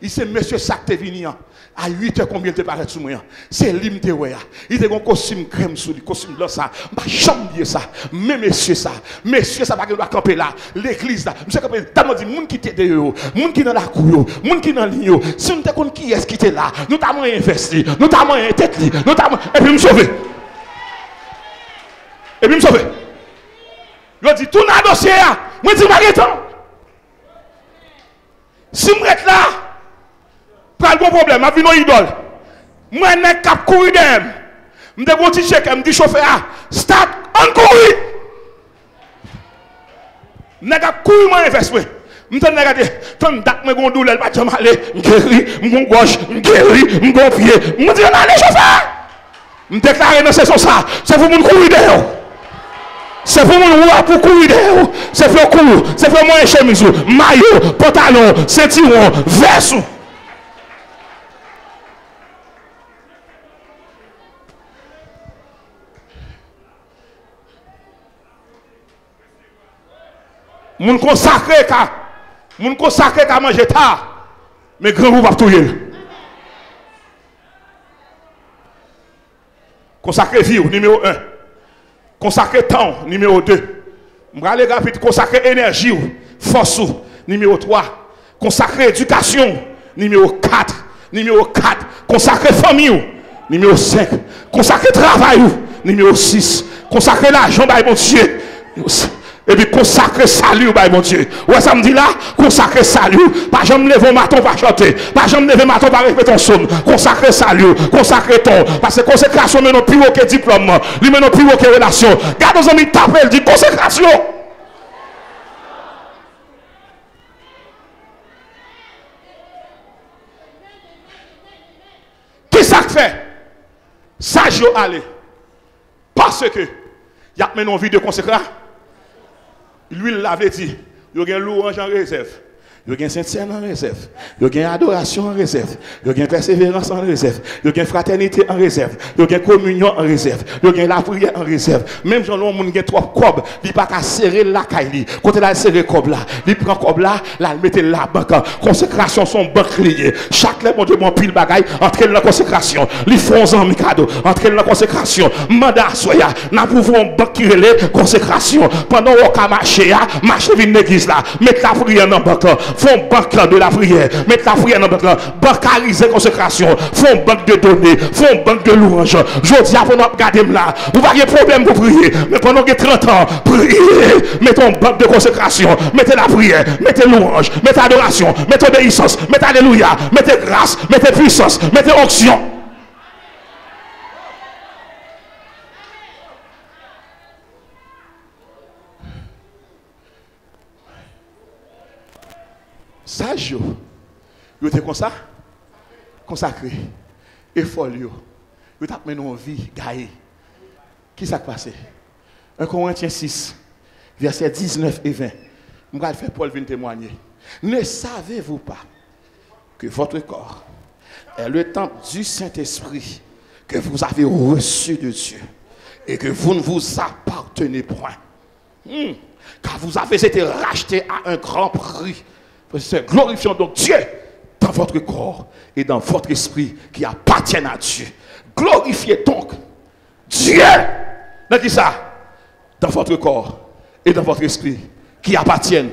Il c'est monsieur ça te vini à 8h combien te paraît sous moi. C'est lim te ouais. Il te gon costume crème sous lui, costume blanc ça. M'a chambre ça. Même monsieur ça pas doit camper là, l'église là. Monsieur camper dame dit moun qui te de yo, moun qui dans la cour yo, moun qui dans ligne yo. Si nous te connait qui est qui était là, nous t'a moyen investi, nous t'a moyen tête li, nous t'a et puis me sauver. Et puis me sauver. Je dis tout dans dossier là. Moi dis m'arrêtant. Si me reste là, pas de bon problème, ma vie non idole. Moi n'ai cap courir d'elle. Me de bon petit chèque, me dit chauffeur, start on courir. N'a cap courir moi investi. Me t'en regarder, tant dak me gon douleur pas jamais aller, guéri, me gon gauche, guéri, me gon pied. Me dit on allez chauffeur. Me déclarer dans saison ça, c'est pour mon courir d'elle. C'est pour mon roi pour courir d'elle. C'est pour courir, c'est pour moi chemise, maillot, pantalon, ceinturon, veste. Moun consacré qu'à manger tard, mais grand vous va tout. Consacrer vie, numéro 1. Consacrer temps, numéro 2. M'rale rapide, consacrer énergie, force, numéro 3. Consacrer éducation, numéro 4. Numéro 4. Consacrer famille, numéro 5. Consacrer travail, numéro 6. Consacrer l'argent, bah mon Dieu. Et puis consacrer salut, bah mon Dieu. Ouais, ça me dit là, consacrer salut. Pas jamais lever matin, pas chanter. Pas jamais lever matin, pas répéter ton somme. Consacrer salut, consacrer ton. Parce que consécration, mais non plus aucun diplôme. Lui, mais non plus aucune relation. Garde nos amis, t'appelle, dit consécration. Qui ça fait? Sage aller. Parce que, il y a maintenant envie de consécrer. Lui, il l'avait dit, il y a un louange en réserve, il y a un Saint-Seine en réserve, il y a une adoration en réserve, il y a une persévérance en réserve, il y a une fraternité en réserve, il y a une communion en réserve, il y a la prière en réserve. Même si on a trois cobs, il n'y a pas qu'à serrer la caille. Quand il a serré cob là, il prend cob là, il met la banque. Consécration son banque liée. Chaque lèvre, mon Dieu, mon pile bagaille, entre dans la consécration. Les fonds en micado, entre dans la consécration. Mandat soya, n'a pouvoir une banque qui relève consécration. Pendant qu'on a marché, marché vine l'église là, mettre la prière dans la banque, font banque de la prière, mettre la prière dans la banque, bancariser consécration, font banque de données, font banque de louange. Je dis à vous, regardez là, vous n'avez pas de problème pour prier, mais pendant que 30 ans, priez, mettez une banque de consécration, mettez la prière, mettez louange, mettez adoration, mettez obéissance, mettez alléluia, mettez grâce, mettez puissance, mettez onction. Sage, vous êtes comme ça, consacré, et folie, vous êtes mené en vie, gaillé. Qui s'est passé? 1 Corinthiens 6, versets 19 et 20. Je vais faire Paul venir témoigner. Ne savez-vous pas que votre corps est le temple du Saint-Esprit que vous avez reçu de Dieu et que vous ne vous appartenez point? Car vous avez été rachetés à un grand prix. Glorifions donc Dieu dans votre corps et dans votre esprit qui appartiennent à Dieu. Glorifiez donc Dieu dans qui ça? Dans votre corps et dans votre esprit qui appartiennent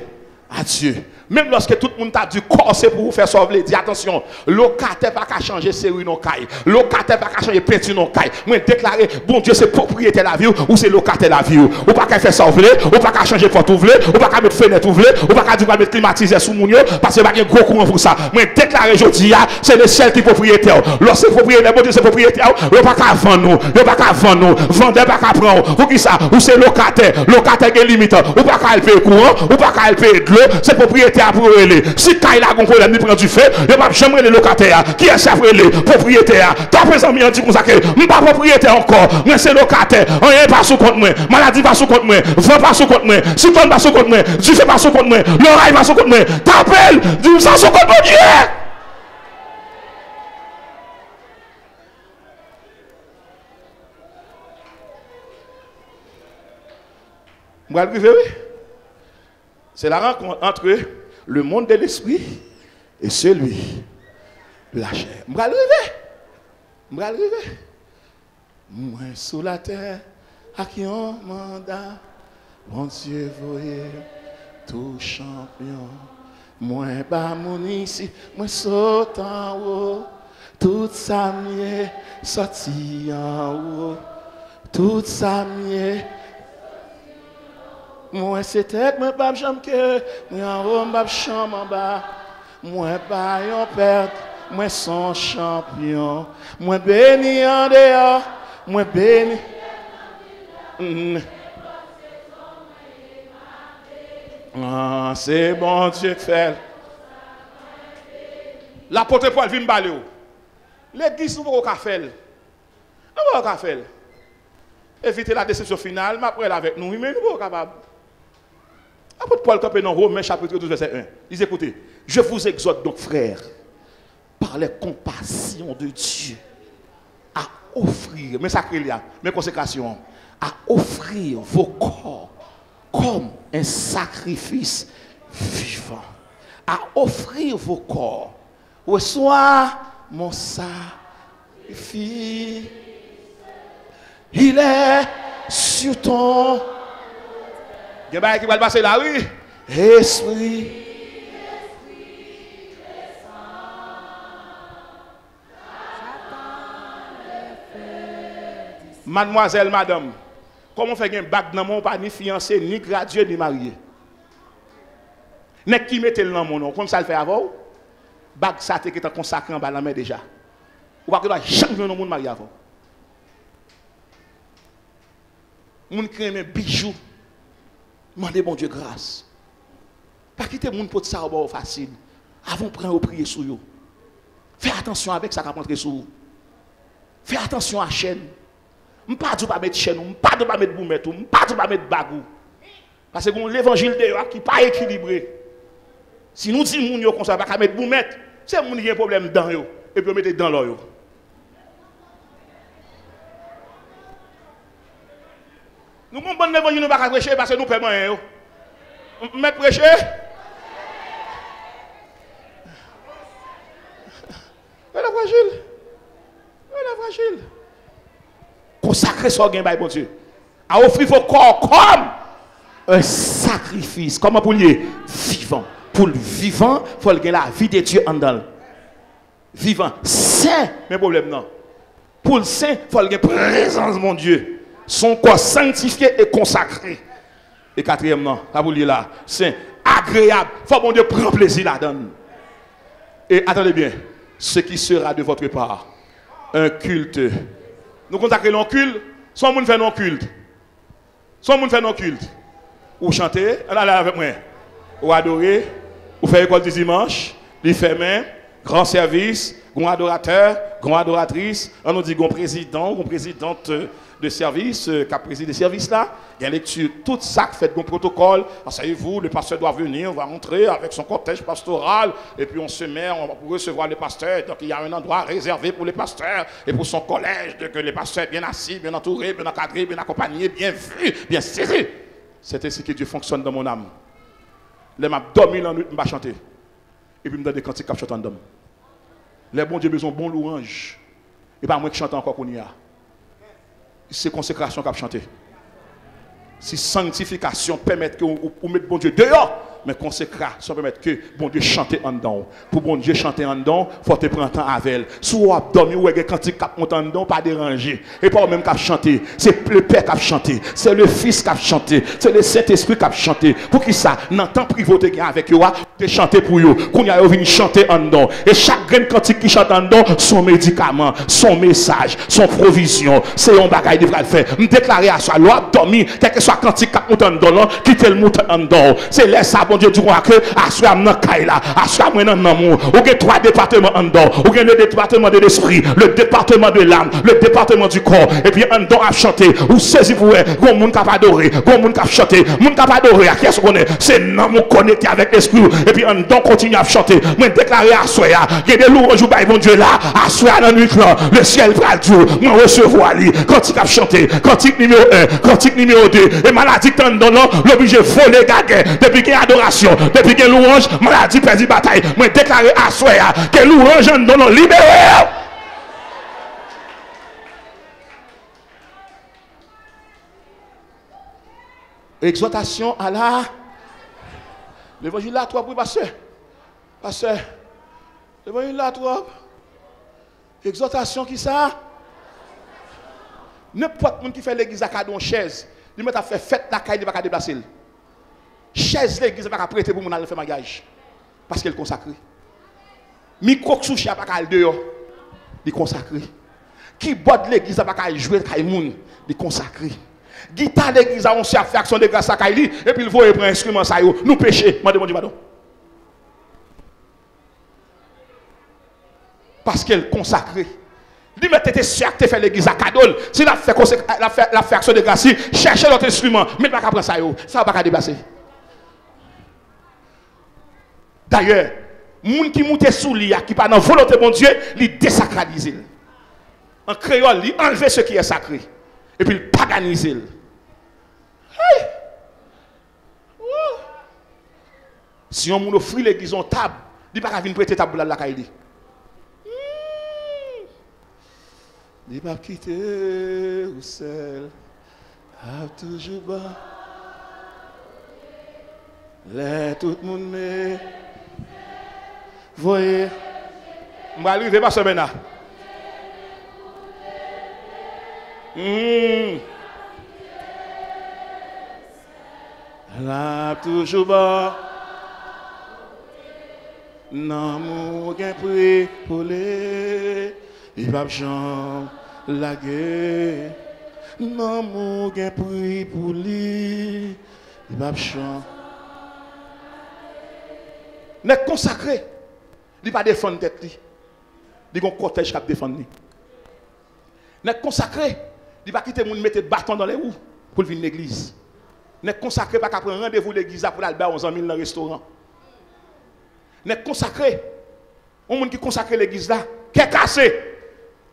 à Dieu. Même lorsque tout le monde a du corps, c'est pour vous faire sauver. Dis attention, locataire pas qu'à changer série non caille. Locataire pas qu'à changer peinture non caille. Moi déclarer, bon Dieu, c'est propriétaire la vie ou c'est locataire la vie. Ou pas qu'à faire sauver, ou pas qu'à changer porte ouverte, ou pas qu'à mettre fenêtre ouverte, ou pas qu'à mettre climatiseur sous mounio, parce que il y a un gros courant pour ça. Moi déclarer aujourd'hui, c'est le seul qui est propriétaire. Lorsque propriétaire, bon Dieu, c'est propriétaire, ou pas qu'à vendre nous, ou pas qu'à vendre nous, vendeur pas qu'à prendre. Pour qui ça? Ou c'est locataire qui est limite, ou pas qu'à payer courant, ou pas qu'à payer de l'eau, c'est propriétaire pour aller. Si Kaila a un problème, il prend du feu, il va jamais les locataires. Qui est ça pour les propriétaires? T'as présent, il dit comme ça que je ne suis pas propriétaire encore. Moi, c'est locataire. Rien pas sous compte moi. Maladie pas sous compte moi. Vent pas sous compte moi. Cyclone pas sous compte moi. Du feu pas sous compte moi. L'oreille pas sous compte moi. T'appelles, du sang sous compte mon Dieu. Vous allez arriver, oui? C'est la rencontre entre le monde de l'esprit et celui de la chair. Je vais arriver. Moi, sous la terre, à qui on mandat, mon Dieu, voyez, tout champion. Moi, bas mon ici, moi, saute en haut, toute sa mienne, sorti en haut, toute sa mienne. Moi c'est tête, moi pas jambe que, moi en haut, moi chambre en bas. Moi pas yon perte, moi son champion. Moi béni en dehors, moi béni. Ah, c'est bon Dieu qui fait. L'apôtre Paul vient me où? L'église, nous ne pouvons pas faire. Nous ne pouvons pas faire. Éviter la déception finale, mais après avec nous, mais nous ne pouvons pas capable. Apôtre Paul, campé dans Romains chapitre 12, verset 1. Il dit, écoutez, je vous exhorte donc, frères, par les compassions de Dieu, à offrir, mais sacré là, mes consécrations, à offrir vos corps comme un sacrifice vivant. À offrir vos corps. Reçois mon sacrifice. Il est sur ton. Il y a qui va passer là, oui. Esprit. Mademoiselle, madame, comment fait un bac dans mon pas ni fiancé, ni gradué, ni marié? N'est qui mette le nom mon nom, comme ça le fait avant? Bac ça qui est consacré en bas la main déjà. Ou pas que doit changer le nom monde marié avant. Moun crée mes bijoux. Mandez bon Dieu grâce. Pas quitter moun pour ça au facile. Avant prendre au prier sur vous. Fais attention avec ça qui rentre sur vous. Fais attention à la chaîne. Je ne pas pas mettre chaîne, je ne pas pas mettre boumette, je ne pas pas mettre bagou. Parce que l'évangile de qui n'est pas équilibré. Si nous disons que nous ne pas mettre boumette, c'est moun qui a un problème dans eux et puis mettre dans l'eau. Nous avons un bon évangile, nous ne pouvons pas prêcher parce que nous ne pouvons rien. Mais prêcher. Elle est fragile. Elle est fragile. Consacrer son gain, bon Dieu. À offrir vos corps comme un sacrifice. Comment pour lui vivant. Pour le vivant, il faut gagner la vie de Dieu en dedans. Vivant. Saint, mais problème non. Pour le saint, il faut gagner présence, mon Dieu. Son corps sanctifié et consacré. Et quatrièmement, ça vous là, saint, agréable. Il faut bon Dieu prendre plaisir là-dedans. Et attendez bien, ce qui sera de votre part, un culte. Nous consacrons le culte, son monde fait non culte. Son monde fait non culte. Ou chanter, on allez avec moi. Ou adorer, ou faire école du dimanche, lui faire main, grand service, grand adorateur, grand adoratrice, on nous dit grand président, grand présidente de service, qui a présidé le service là, il y a lecture, tout ça fait bon protocole. Asseyez-vous, le pasteur doit venir, on va rentrer avec son cortège pastoral, et puis on se met, on va recevoir le pasteur. Donc il y a un endroit réservé pour les pasteurs et pour son collège, que les pasteurs bien assis, bien entourés, bien encadrés, bien accompagnés, bien vus, bien serrés. C'est ainsi que Dieu fonctionne dans mon âme. Les m'a dormi la nuit, je vais chanter. Et puis je me donne des cantiques qui chantent en dame. Les bons Dieu besoin de bons louanges. Et pas moi qui chante encore qu'on y a. C'est consécration qu'a chanté. Si sanctification permet que vous mettez bon Dieu dehors, mais consécration permet que bon Dieu chante en dedans. Pour bon Dieu chanter en dedans, il faut te prendre temps avec elle. Si vous avez dormi ou avez cantique qui monte en dedans, pas déranger. Et pas même qui chanter. C'est le Père qui a chanté. C'est le Fils qui a chanté. C'est le Saint-Esprit qui a chanté. Pour qui ça, dans le temps privé avec eux, de chanter pour eux. Qu'on y a venu chanter en dedans. Et chaque grain cantique qui chante en dedans, son médicament, son message, son provision. C'est un bagage de faire. Me déclarer à soi, l'on dormi, quel que soit cantique qui monte en dedans, quitter le monte en dedans. C'est là ça, bon Dieu, tu crois que à soi, dans Kaila, à soi, moi, dans l'amour. Ou il y a 3 départements en dedans. Ou il y a le département de l'esprit, le département de l'âme, le département du corps. Et puis en dedans à chanter. Ou saisi pour eux, grand monde qui a adoré, grand monde qui a chanté, monde qui a adoré, à qui est-ce qu'on est? C'est non, mon connecté avec l'esprit. Et puis en dedans continue à chanter. Moi, déclarer à soi, il y a des louanges au bail, mon Dieu, là, à soi, dans la nuit, le ciel va le Dieu. Moi, recevoir lui. Cantique à chanter, cantique numéro 1, cantique numéro 2. Et maladie qui est dans l'obligé voler gaguet. Depuis qu'il y a adoration, depuis qu'il y a louange, maladie perd bataille. Moi, déclarer à soi, que louange en donnant libéré. Exhortation à la. L'évangile là, toi, oui, pasteur. Pasteur. L'évangile là, toi. Exhortation qui ça? N'importe qui qui fait l'église à cadeau en chaise, il m'a fait fête la caille, il va pas déplacer. Chaise l'église va pas prêter pour mon aller faire mariage. Parce qu'elle est consacrée. Micro souchi a pas qu'à dehors. Il est consacré. Qui boit de l'église a pas qu'à jouer avec moun, il est consacré. Guitare l'église a on s'est fait action de grâce à Kaili et puis il faut prendre instrument ça yo nous pécher moi demande pardon parce qu'elle consacrée lui mettez sûr que fait l'église à cadeau si la fait la fait action de grâce chercher l'autre instrument mais pas prendre ça yo ça va pas dépasser d'ailleurs moun qui monte sous lui qui pas dans volonté de mon Dieu il désacraliser en créole il enlever ce qui est sacré et puis il paganiser. Hey. Si on offre l'église en table, il ne peut pas venir prêter table à la Kaili. Il va quitter ou seul, a toujours bas. Là, tout le monde me voyez. Je vais arriver pas semaine là. Là, toujours bas. Non, mon gain prix pour les. Il va jamais la guerre. Non, mon gain prix pour lui. Il va jamais. N'est consacré. Il va défendre tête li. Il va cortège qui défendre. N'est consacré. Il va quitter moun mettre bâton dans les roues pour venir l'église. N'est consacré pas qu'à prendre rendez-vous l'église pour aller à 11 000 dans le restaurant. N'est consacré. Un monde qui consacre l'église là, qui est cassé.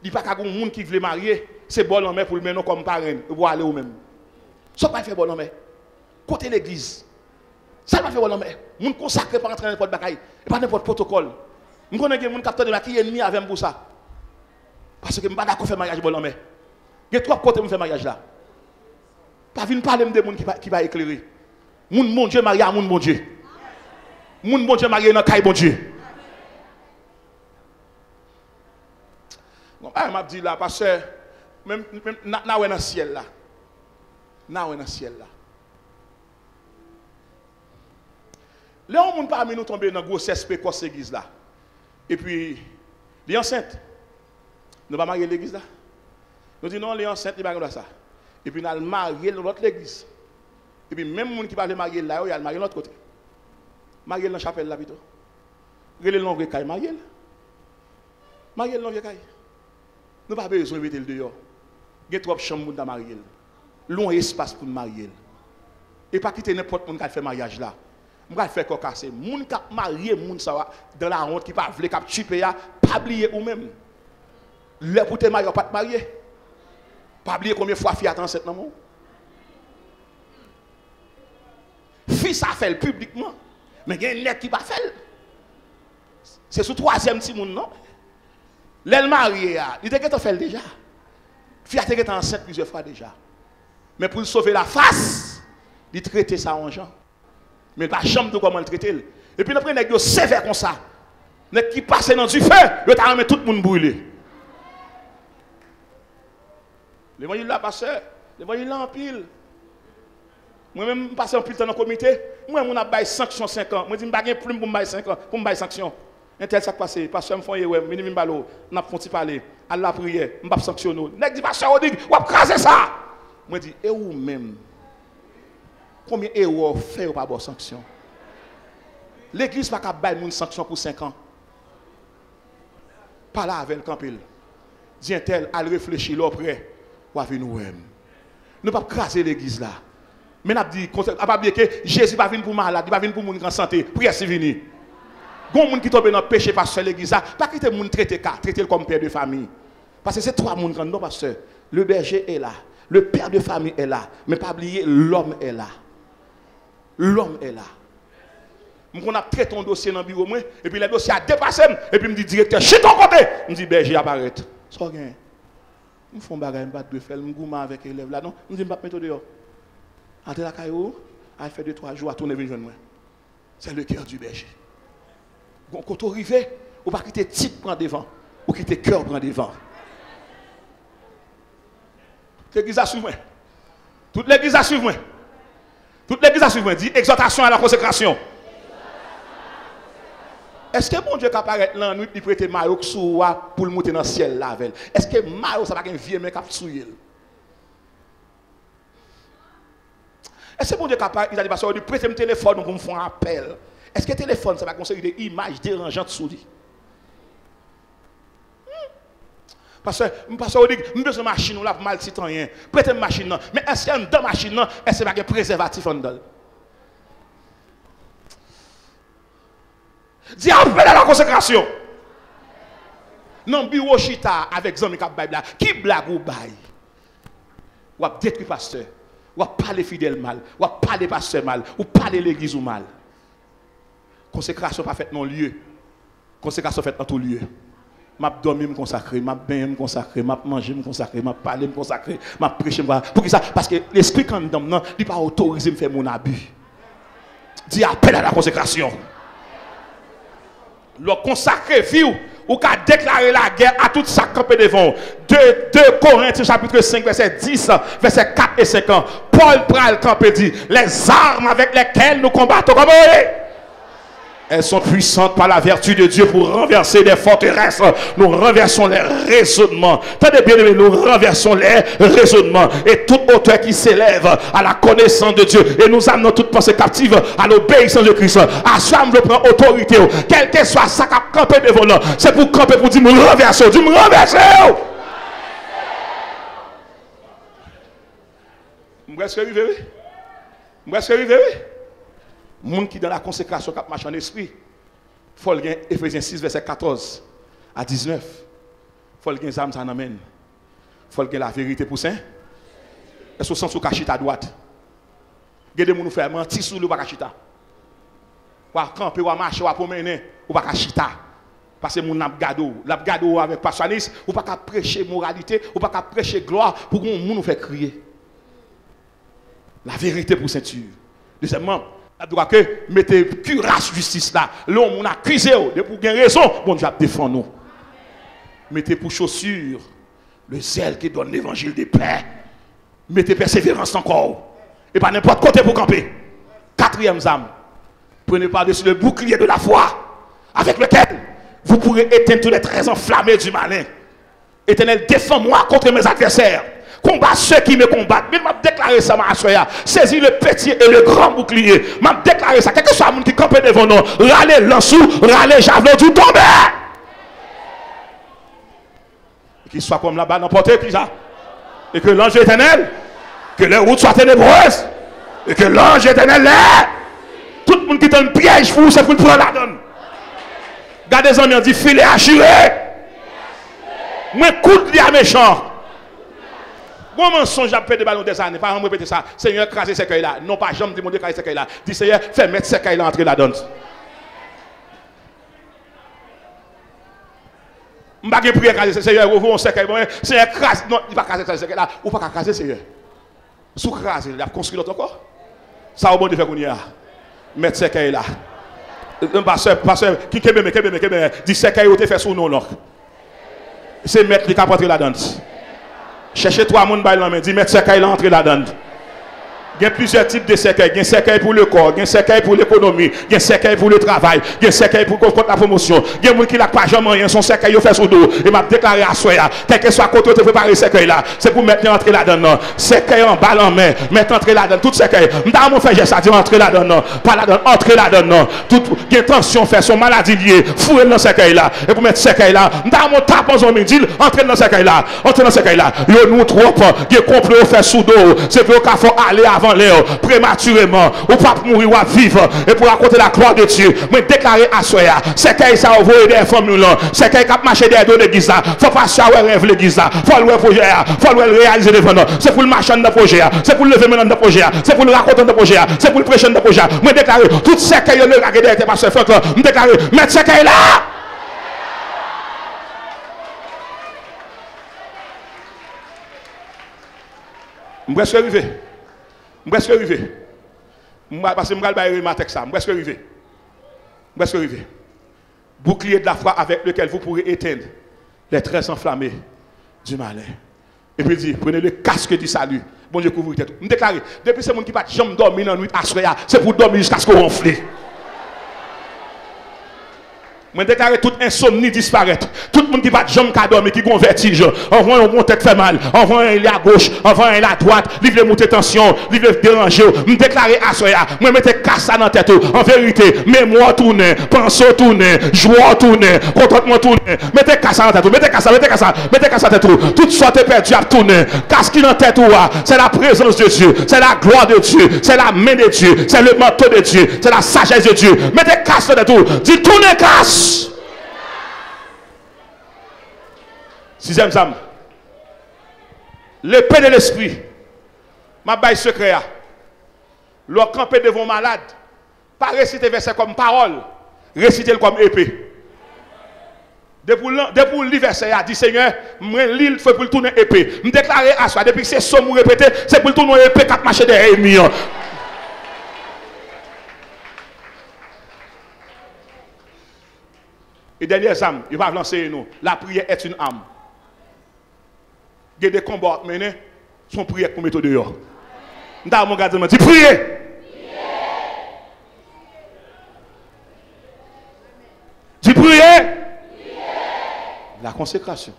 Il n'y a pas qu'un monde qui veut marier, c'est bon en mer pour le mener comme parrain, pour aller au même. Ça pas faire bon en mer. Côté l'église. Ça pas faire bon en mer. Monde consacré pas entrer dans n'importe bagaille, pas n'importe protocole. Je connais des gens qui ont qui ennemi avec pour ça. Parce que je ne suis pas d'accord faire mariage bon en mer. Il y a trois côtés pour faire mariage là. Pas venir parler de monde qui va éclairer. Moun bon Dieu marié à moun bon Dieu. Moun bon Dieu marié dans caille bon Dieu. Ah, m'a dit là parce que même na dans le ciel là. Na dans le ciel là. Là on moun parmi nous tomber dans grossesse précoce l'église là. Et puis les enceintes. Nous pas marier l'église là. Nous disons non les enceintes il pas comme ça. Et puis nous allons marier l'autre l'église. Et puis même moun qui va marier là, il y a marier l'autre côté. Marier dans la chapelle là plutôt. Relé le long caille marier. Marier le long caille. Nous n'avons pas besoin de mettre le dehors. Il y a trop de chambres pour marier. Long espace pour marier. Et pas quitter n'importe qui qui fait mariage là. Je vais faire cocasser. Les gens qui marié, dans la honte, qui ne veulent pas tuer, pas oublier ou même. Les pour te marier, pas te marier. Pas oublier combien de fois fille attend cette maman. Fille, ça fait publiquement. Mais il y a un net qui va faire. C'est sous troisième petit monde, non? L'elle mariée, il était fait déjà. Fille a été enceinte plusieurs fois déjà. Mais pour sauver la face, il traitait ça en gens. Mais pas jamais de comment le traiter. Et puis après, il y a sévère comme ça. Les qui passent dans du feu, il a mis tout le monde brûlé. L'évangile là, pasteur, l'évangile là en pile. Moi-même, je passe en pile dans le comité. Moi, je vais faire sanction 5 ans. Je dis, je ne vais pas plus pour me faire 5 ans, pour me faire sanction. Un tel ça passé, pasteur me font ouais, je vais balo, n'a pas font parler, à la prière, je vais sanctionner. Nèg dit pasteur Odig, on va craser ça. Moi dis et ou même combien erreur fait pas bonne sanction. L'église pas capable bailler une sanction pour 5 ans. Pas là avec le campil. Dis un tel à réfléchir après, ou à venir nous. Nous pas craser l'église là. Mais n'a dit pas oublier que Jésus va venir pour malade, il va venir pour moun en santé, prière c'est venir. Gon moun qui tombe dans le péché pasteur l'église là, pas quitter moun traiter comme père de famille. Parce que c'est trois moun grand non pasteur. Le berger est là, le père de famille est là, mais pas oublier l'homme est là. L'homme est là. On a traité ton dossier dans le bureau moi et puis le dossier a dépassé et puis me dit directeur, chez ton côté, me dit berger apparaît. Ça gain. Nous font bagaille pas de faire, me gouma avec élève là non, me dit pas mettre dehors. Entre la caillou, a fait 2-3 jours à tourner venir moi. C'est le cœur du berger. Quand on arrive, on va quitter titre prendre devant, ou quitter cœur prendre devant. Toute l'église a suivi moi. Toute l'église a suivi moi. Toute l'église a suivi moi. Dit exhortation à la consécration. Est-ce que mon Dieu qui apparaît là, nous, il prête maillot pour le monter dans le ciel là avec? Est-ce que maillot ça va un vieux mec qui a souillé? Est-ce que mon Dieu qui apparaît, il a dit parce que prête mon téléphone pour me faire un appel? Est-ce que le téléphone, ça va conseiller des images dérangeantes sous lui? Parce que on dit, je besoin de machine là pour mal citoyen. Prêtez une machine là. Mais est-ce qu'il y a une machine là, est-ce qu'il y a un préservatif en dedans? Dis appel à la consécration. Non, bureau chita avec Zami Kap Bible là. Qui blague ou bail? Ou a détruit pasteur. Ou a parler fidèle mal. Ou a parler pasteur mal. Ou parler l'église ou mal. Consécration pas faite non lieu. Consécration faite en tout lieu. m'a dormi, me consacrer, m'a bien me consacrer, m'a manger, me consacrer, m'a parler, me consacrer, m'a prêcher, pour qui ça? Parce que l'esprit quand même non, il pas autorisé me faire mon abus. Dis appel à la consécration. Le consacrer vie ou qu'a déclaré la guerre à tout ça campé devant. 2 Corinthiens chapitre 5 verset 10 verset 4 et 5 ans. Paul pral campé dit les armes avec lesquelles nous combattons comme elles sont puissantes par la vertu de Dieu pour renverser des forteresses. Nous renversons les raisonnements. Tenez bien, nous renversons les raisonnements. Et toute hauteur qui s'élève à la connaissance de Dieu. Et nous amenons toute pensée captive à l'obéissance de Christ. À soi, je prends autorité. Quel que soit ça qui a campé devant nous. C'est pour camper, pour dire, nous renversons. Dis, nous renversons. Est-ce que vous arrivez? Est-ce que vous arrivez? Monde qui dans la consécration qui marche en esprit, il faut le gagner Ephésiens 6 verset 14 à 19. Il faut le gagner ça amène. Il faut le gagner la vérité pour ça. Est-ce que sens ou cachita à droite? Gardez nous faire mentir sur le cachita. Ou camper ou marcher ou promener ou pas cachita. Parce que mon l'abgado avec passionnisme ou pas prêcher moralité ou pas prêcher gloire pour que nous fait crier. La vérité pour ceinture. Deuxièmement, la droit que mettez cuirasse justice là. L'homme on accusé de pour gagner raison, bon Dieu défend nous. Mettez pour chaussure le zèle qui donne l'évangile de paix. Mettez persévérance encore. Et pas n'importe côté pour camper. Quatrième âme. Prenez par-dessus le bouclier de la foi avec lequel vous pourrez éteindre tous les traits enflammés du malin. Éternel, défends-moi contre mes adversaires. Combat ceux qui me combattent. Mais je vais déclarer ça, ma soeur. Saisis le petit et le grand bouclier. Je vais déclarer ça. Quel que soit le monde qui campe devant nous, râler l'ansou, râler javelot, tout tomber. Qu'il soit comme là-bas, n'importe qui ça. Et que l'ange éternel, que les routes soient ténébreuses. Et que l'ange éternel l'est. Tout le monde qui donne piège pour vous, c'est pour le prendre la donne. Gardez les amis, on dit filet assuré. Moi, coup de à méchant. Bon mensonge a fait des ballons des années. Par exemple, répéter ça. Seigneur, craser ces cueils-là. Non, pas jamais demander craser ces cueils-là. Dis Seigneur, fais mettre ces cueils-là entrer là-dedans. Je ne vais pas prier craser Seigneur. Vous ces cueils. Seigneur, crase. Non, il va craser ces cueils-là. Ou pas craser Seigneur. Sous craser, il a construit l'autre encore. Ça va bon de faire qu'on y a. Mettre ces cueils-là. Pasteur, qui dit ces cueils, vous fait sous nous. C'est mettre les cap entrer là-dedans. Cherchez 3 personnes dans la main, dis mettre cercueil là entrer là-dedans. Il y a plusieurs types de cercueils. Il y a un cercueil pour le corps, il y a un cercueil pour l'économie, il y a un cercueil pour le travail, il y a un cercueil pour contre la promotion. Il y a des gens qui n'ont pas jamais rien, son cercueil fait sous dos. Et m'a déclaré à soi, quel que soit côté de préparer ce cercueil là, c'est pour mettre entrer là-dedans. Cercueil en balle en main, mettre entrer là-dedans, tout cercueil. M'ta mon frère, ça dit entrer là-dedans, pas là-dedans, entrer là-dedans. Tout il y a tension fait son maladie liée, fouiller dans ce cercueil là et pour mettre cercueil là. M'ta mon tape en zone dit entrer dans ce cercueil là, entrer dans ce cercueil là. Yo nous trop, il y a complot fait sous dos, c'est pour qu'il faut aller avant l'heure prématurément ou pas mourir ou vivre et pour raconter la gloire de Dieu. Mais déclarer à Soya, c'est qu'il ça envoie des formules, c'est qu'il a marché des deux l'église là. Faut pas se rêve l'église là. Faut le projet là, faut le réaliser devant nous. C'est pour le marchand de projet, c'est pour le lever maintenant de projet, c'est pour le raconter de projet, c'est pour le prêcher de projet. Mais déclarer tout ce qu'il le regarder était pasteur Franck, me déclarer mettre ce qu'il là. M'est-ce arrivé? M'est-ce arrivé? Parce que je vais vous ma texte ça. M'est-ce arrivé? M'est-ce arrivé? Bouclier de la foi avec lequel vous pourrez éteindre les traits enflammés du malin. Et puis dit, prenez le casque du salut. Bon Dieu couvre tête. Me déclarer, depuis ce monde qui pas jamais dormir dans la nuit à soya, c'est pour dormir jusqu'à ce qu'on ronfle. Je déclare toute insomnie disparaître. Tout le monde qui va jamais dormir, qui a un vertige. Envoie un tête fait mal. Envoie un à gauche. Envoie un à droite. Livre le monter tension. Livre le déranger. Je déclare à soya. Je mets casse dans la tête. En vérité, mémoire tourner. Pensée tourner. Joie tourner. Contentement tourner. Mettez casse dans la tête. Mettez casse. Mettez casse. Mettez casse dans la tête. Toute sorte de perdu à tourner. Casse qui dans la tête. C'est la présence de Dieu. C'est la gloire de Dieu. C'est la main de Dieu. C'est le manteau de Dieu. C'est la sagesse de Dieu. Mettez casse dans la tête. Dis tournez casse. Sixième âme. L'épée de l'esprit. Ma baille secret. L'on camper devant malade. Pas réciter verset comme parole. Réciter comme épée. Depuis l'hiver, a dit Seigneur, moi l'île faut pour le tourner épée. Me déclarer à soi depuis que c'est somme répété, c'est pour le tourner épée quatre marcher des ennemis. Et dernière âme, il va lancer nous. La prière est une âme. Il y a des combats à mener, son prière pour mettre dehors. Dans mon gardien, dit priez. Dis priez. La consécration.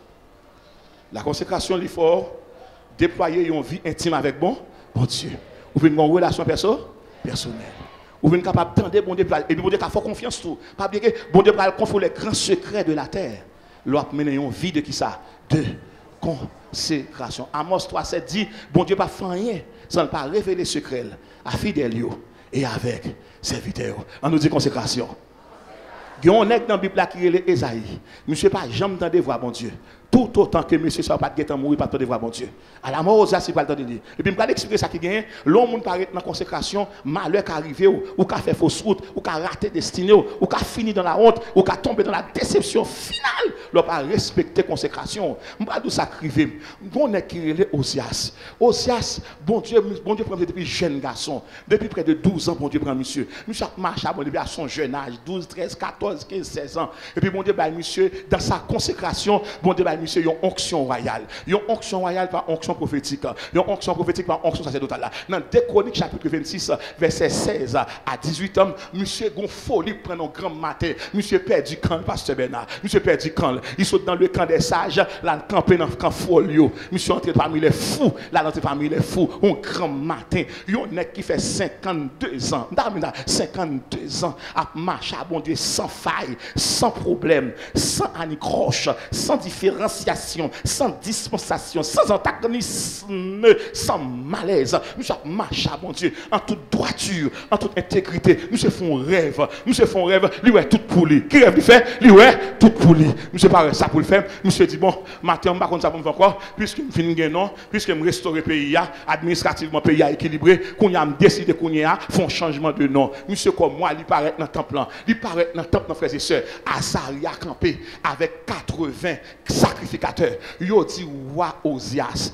La consécration, il faut déployer une vie intime avec bon Dieu. Ou une relation personnelle. Ou bien capable d'entendre bon Dieu et bon Dieu qui a confiance tout. Pas bien que bon Dieu va confondre les grands secrets de la terre. L'autre mener une vie de qui ça? De consécration. Amos 3:7 dit bon Dieu pas faire rien sans ne pas révéler secret à fidèles et avec serviteurs. On nous dit consécration. Il y a un nègre dans la Bible qui est Esaïe. Monsieur pas jamais entendre voir bon Dieu. Tout autant que monsieur ne pas de mourir, pas de voir bon Dieu. À la mort, ça, c'est pas le temps de dire. Et puis, je vais expliquer ça qui gagne. L'homme paraît dans la consécration, malheur qui arrive, ou qui a fait fausse route, ou qui a raté destinée, ou qui a fini dans la honte, ou qui a tombé dans la déception finale. L'on pas respecter la consécration. Je ne sais pas d'où ça arrive. Bon, on est qui est Osias. Osias, bon Dieu prend depuis jeune garçon. Depuis près de 12 ans, bon Dieu prend monsieur. Monsieur a marché depuis à son jeune âge, 12, 13, 14, 15, 16 ans. Et puis, bon Dieu, monsieur, dans sa consécration, bon Dieu, monsieur, il y a une onction royale. Il y a une onction royale par onction prophétique. Il y a une onction prophétique par onction sacerdotale. Dans 2 Chroniques, chapitre 26, verset 16 à 18 ans, monsieur gon folie prend un grand matin. Monsieur perd du camp, pasteur Bernard. Monsieur perd du camp. Il saute dans le camp des sages, là, campé dans le camp folio. Monsieur entre parmi les fous, là, entre parmi les fous, un grand matin. Il y a un mec qui fait 52 ans. 52 ans, à marcher, bon Dieu, sans faille, sans problème, sans anicroche, sans différenciation, sans dispensation, sans antagonisme, sans malaise. Nous sommes marchés, bon Dieu, en toute droiture, en toute intégrité. Nous se font rêve. Nous se font rêve. Lui, ouais, tout pour lui. Qui rêve, il fait? Lui, ouais, tout pour lui. Nous se parle ça pour le faire. Nous se dit, bon, matin, on va contre ça pour me faire quoi? Puisque je finis de non, puisque je restaure le pays, administrativement, le pays a équilibré, qu'on a décidé qu'on y a, font changement de nom. Monsieur, comme moi, il paraît dans le temple. Il paraît dans le temple, frères et sœurs. Azaria campé avec 80 sacrificateurs. Yo dit roi Osias,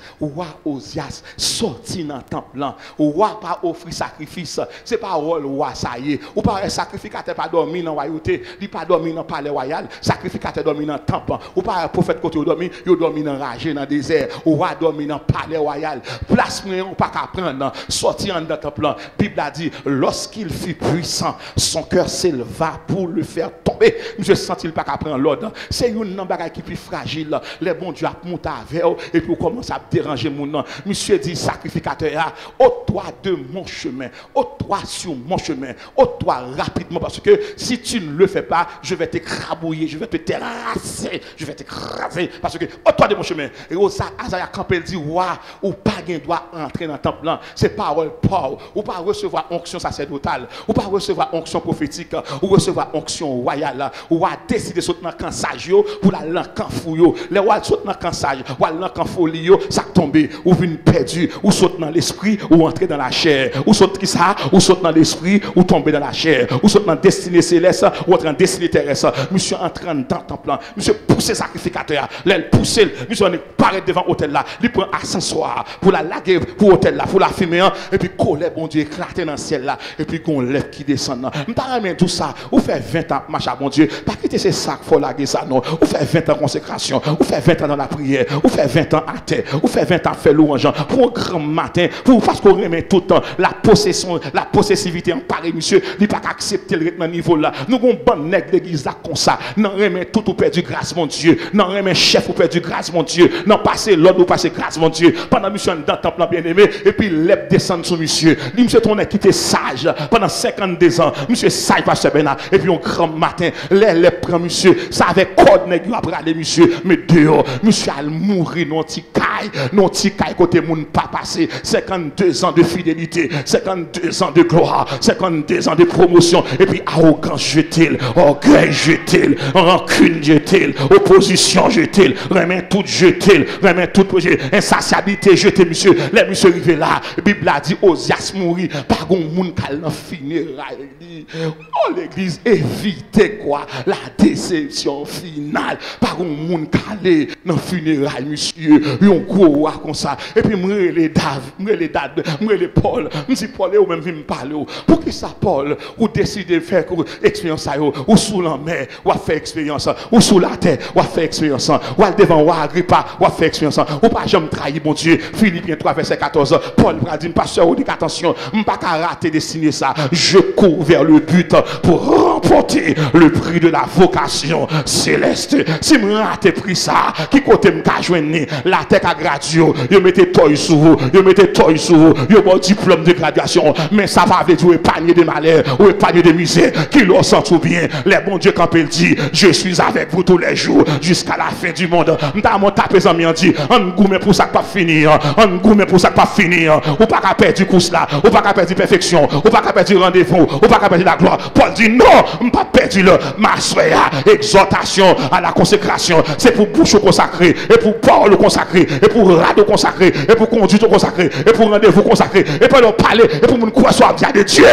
sorti dans le temple. Roi pas offrir sacrifice. C'est pas roi ça y est. Ou pas un sacrificateur pas dormir dans la royauté, il pas dormir dans le palais royal, sacrificateur dormir dans le temple. Ou pas un prophète côté dormir, il dormir dans ragé dans le désert. Ou roi dormir dans le palais royal. Place on pas qu'à prendre, sortir dans le temple. Bible a dit lorsqu'il fut puissant, son cœur s'éleva pour le faire tomber. Monsieur sent-il pas qu'à prendre l'ordre. C'est une bagaille qui est plus fragile. Les bons Dieu a monté avec eux et puis commence à déranger mon nom. Monsieur dit sacrificateur, ôte-toi de mon chemin, ôte-toi sur mon chemin, ôte-toi rapidement parce que si tu ne le fais pas, je vais t'écrabouiller, je vais te terrasser, je vais t'écraser parce que ôte-toi de mon chemin. Et Azaria campé dit ouah, ou pas gain doit entrer dans le temple là, c'est parole Paul, ou pas recevoir onction sacerdotale, ou pas recevoir onction prophétique, ou recevoir onction royale, ou à décider sauter dans camp sage pour la langue camp fouillot, les rois sautent dans camp sage, ou la camp folio, ça tombe, ou vient perdu, ou saute dans l'esprit, ou entrer dans la chair, ou saute qui ça, ou saute dans l'esprit, ou tomber dans la chair, ou saute dans destinée céleste, ou entrer dans destinée terrestre. Monsieur entrant dans ton plan, monsieur pousse sacrificateur, l'aile pousse, monsieur on est paraît devant l'hôtel là, il prend ascenseur pour la laguer pour l'hôtel là, pour la fumer, et puis coller bon Dieu éclater dans le ciel là, et puis qu'on lève qui descend. Je parle tout ça, ou fait 20 ans marche à bon Dieu, pas quitter ces sacs, faut laguer ça non, ou fait 20 ans consécration, ou fait 20 ans dans la prière, ou fait 20 ans à terre, ou fait 20 ans faire louange, pour un grand matin, pour parce qu'on remet tout le temps la possession, la possessivité en Paris, monsieur, il pas accepter le niveau là. Nous avons bon nègre l'église là comme ça, non remet tout ou perdu grâce mon Dieu, non remet chef ou perdu grâce mon Dieu, non passer l'ordre ou passer grâce mon Dieu, pendant mission dans le temple bien-aimé, et puis l'ep descend sur monsieur, lui monsieur ton qui était sage pendant 52 ans, monsieur sage pasteur Bernard, et puis un grand matin, les prend monsieur, ça avec code nègre après aller monsieur, mais dehors, monsieur a mourir non petit caille côté moun pas passé 52 ans de fidélité, 52 ans de gloire, 52 ans de promotion, et puis arrogance jeté, orgueil jeté, rancune jeté, opposition jeté, remet tout jeté, remet tout projet, insatiabilité jeté monsieur, les monsieur arrivé là, Bible a dit Osias mourir, pas gon moun kal nan funérailles. Oh l'église évitez c'est quoi la déception finale? Par un monde calé dans le funérail, monsieur, un gros roi comme ça. Et puis, moi, les David, moi, les Paul, je dis Paul, ou même vient me parler. Pour qui ça, Paul, ou décider de faire expérience, ou sous la mer, ou faire expérience, ou sous la terre, ou faire expérience, ou devant, ou Agrippa, ou faire expérience, ou pas jamais trahir, mon Dieu. Philippiens 3, verset 14. Paul va dire, pasteur, ou dit attention, je ne peux pas rater dessiner ça. Je cours vers le but pour remporter le prix de la vocation céleste. Si je rate pris ça, qui côté me joindre la tête à graduer, je mettez toy sur vous, je mettez toy sur vous, je bon diplôme de graduation, mais ça va avec vous épargner de malheur ou épargner de misère, qui l'on sent tout bien. Les bons Dieu quand il dit, je suis avec vous tous les jours jusqu'à la fin du monde. M'ta mon tapé en m'en dit, on goûme pour ça pas finir, on goûme pour ça pas finir, ou pas qu'à perdre du course là, ou pas qu'à perdre perfection, ou pas qu'à perdre rendez-vous, ou pas qu'à perdre la gloire. Paul dit non, on pas perdre le massoya, exhortation à la consécration, c'est pour bouche consacrée, et pour parole consacrée, et pour radeau consacré, et pour conduite consacrée, et pour rendez-vous consacré, et pour leur parler, et pour nous croire soit bien de Dieu.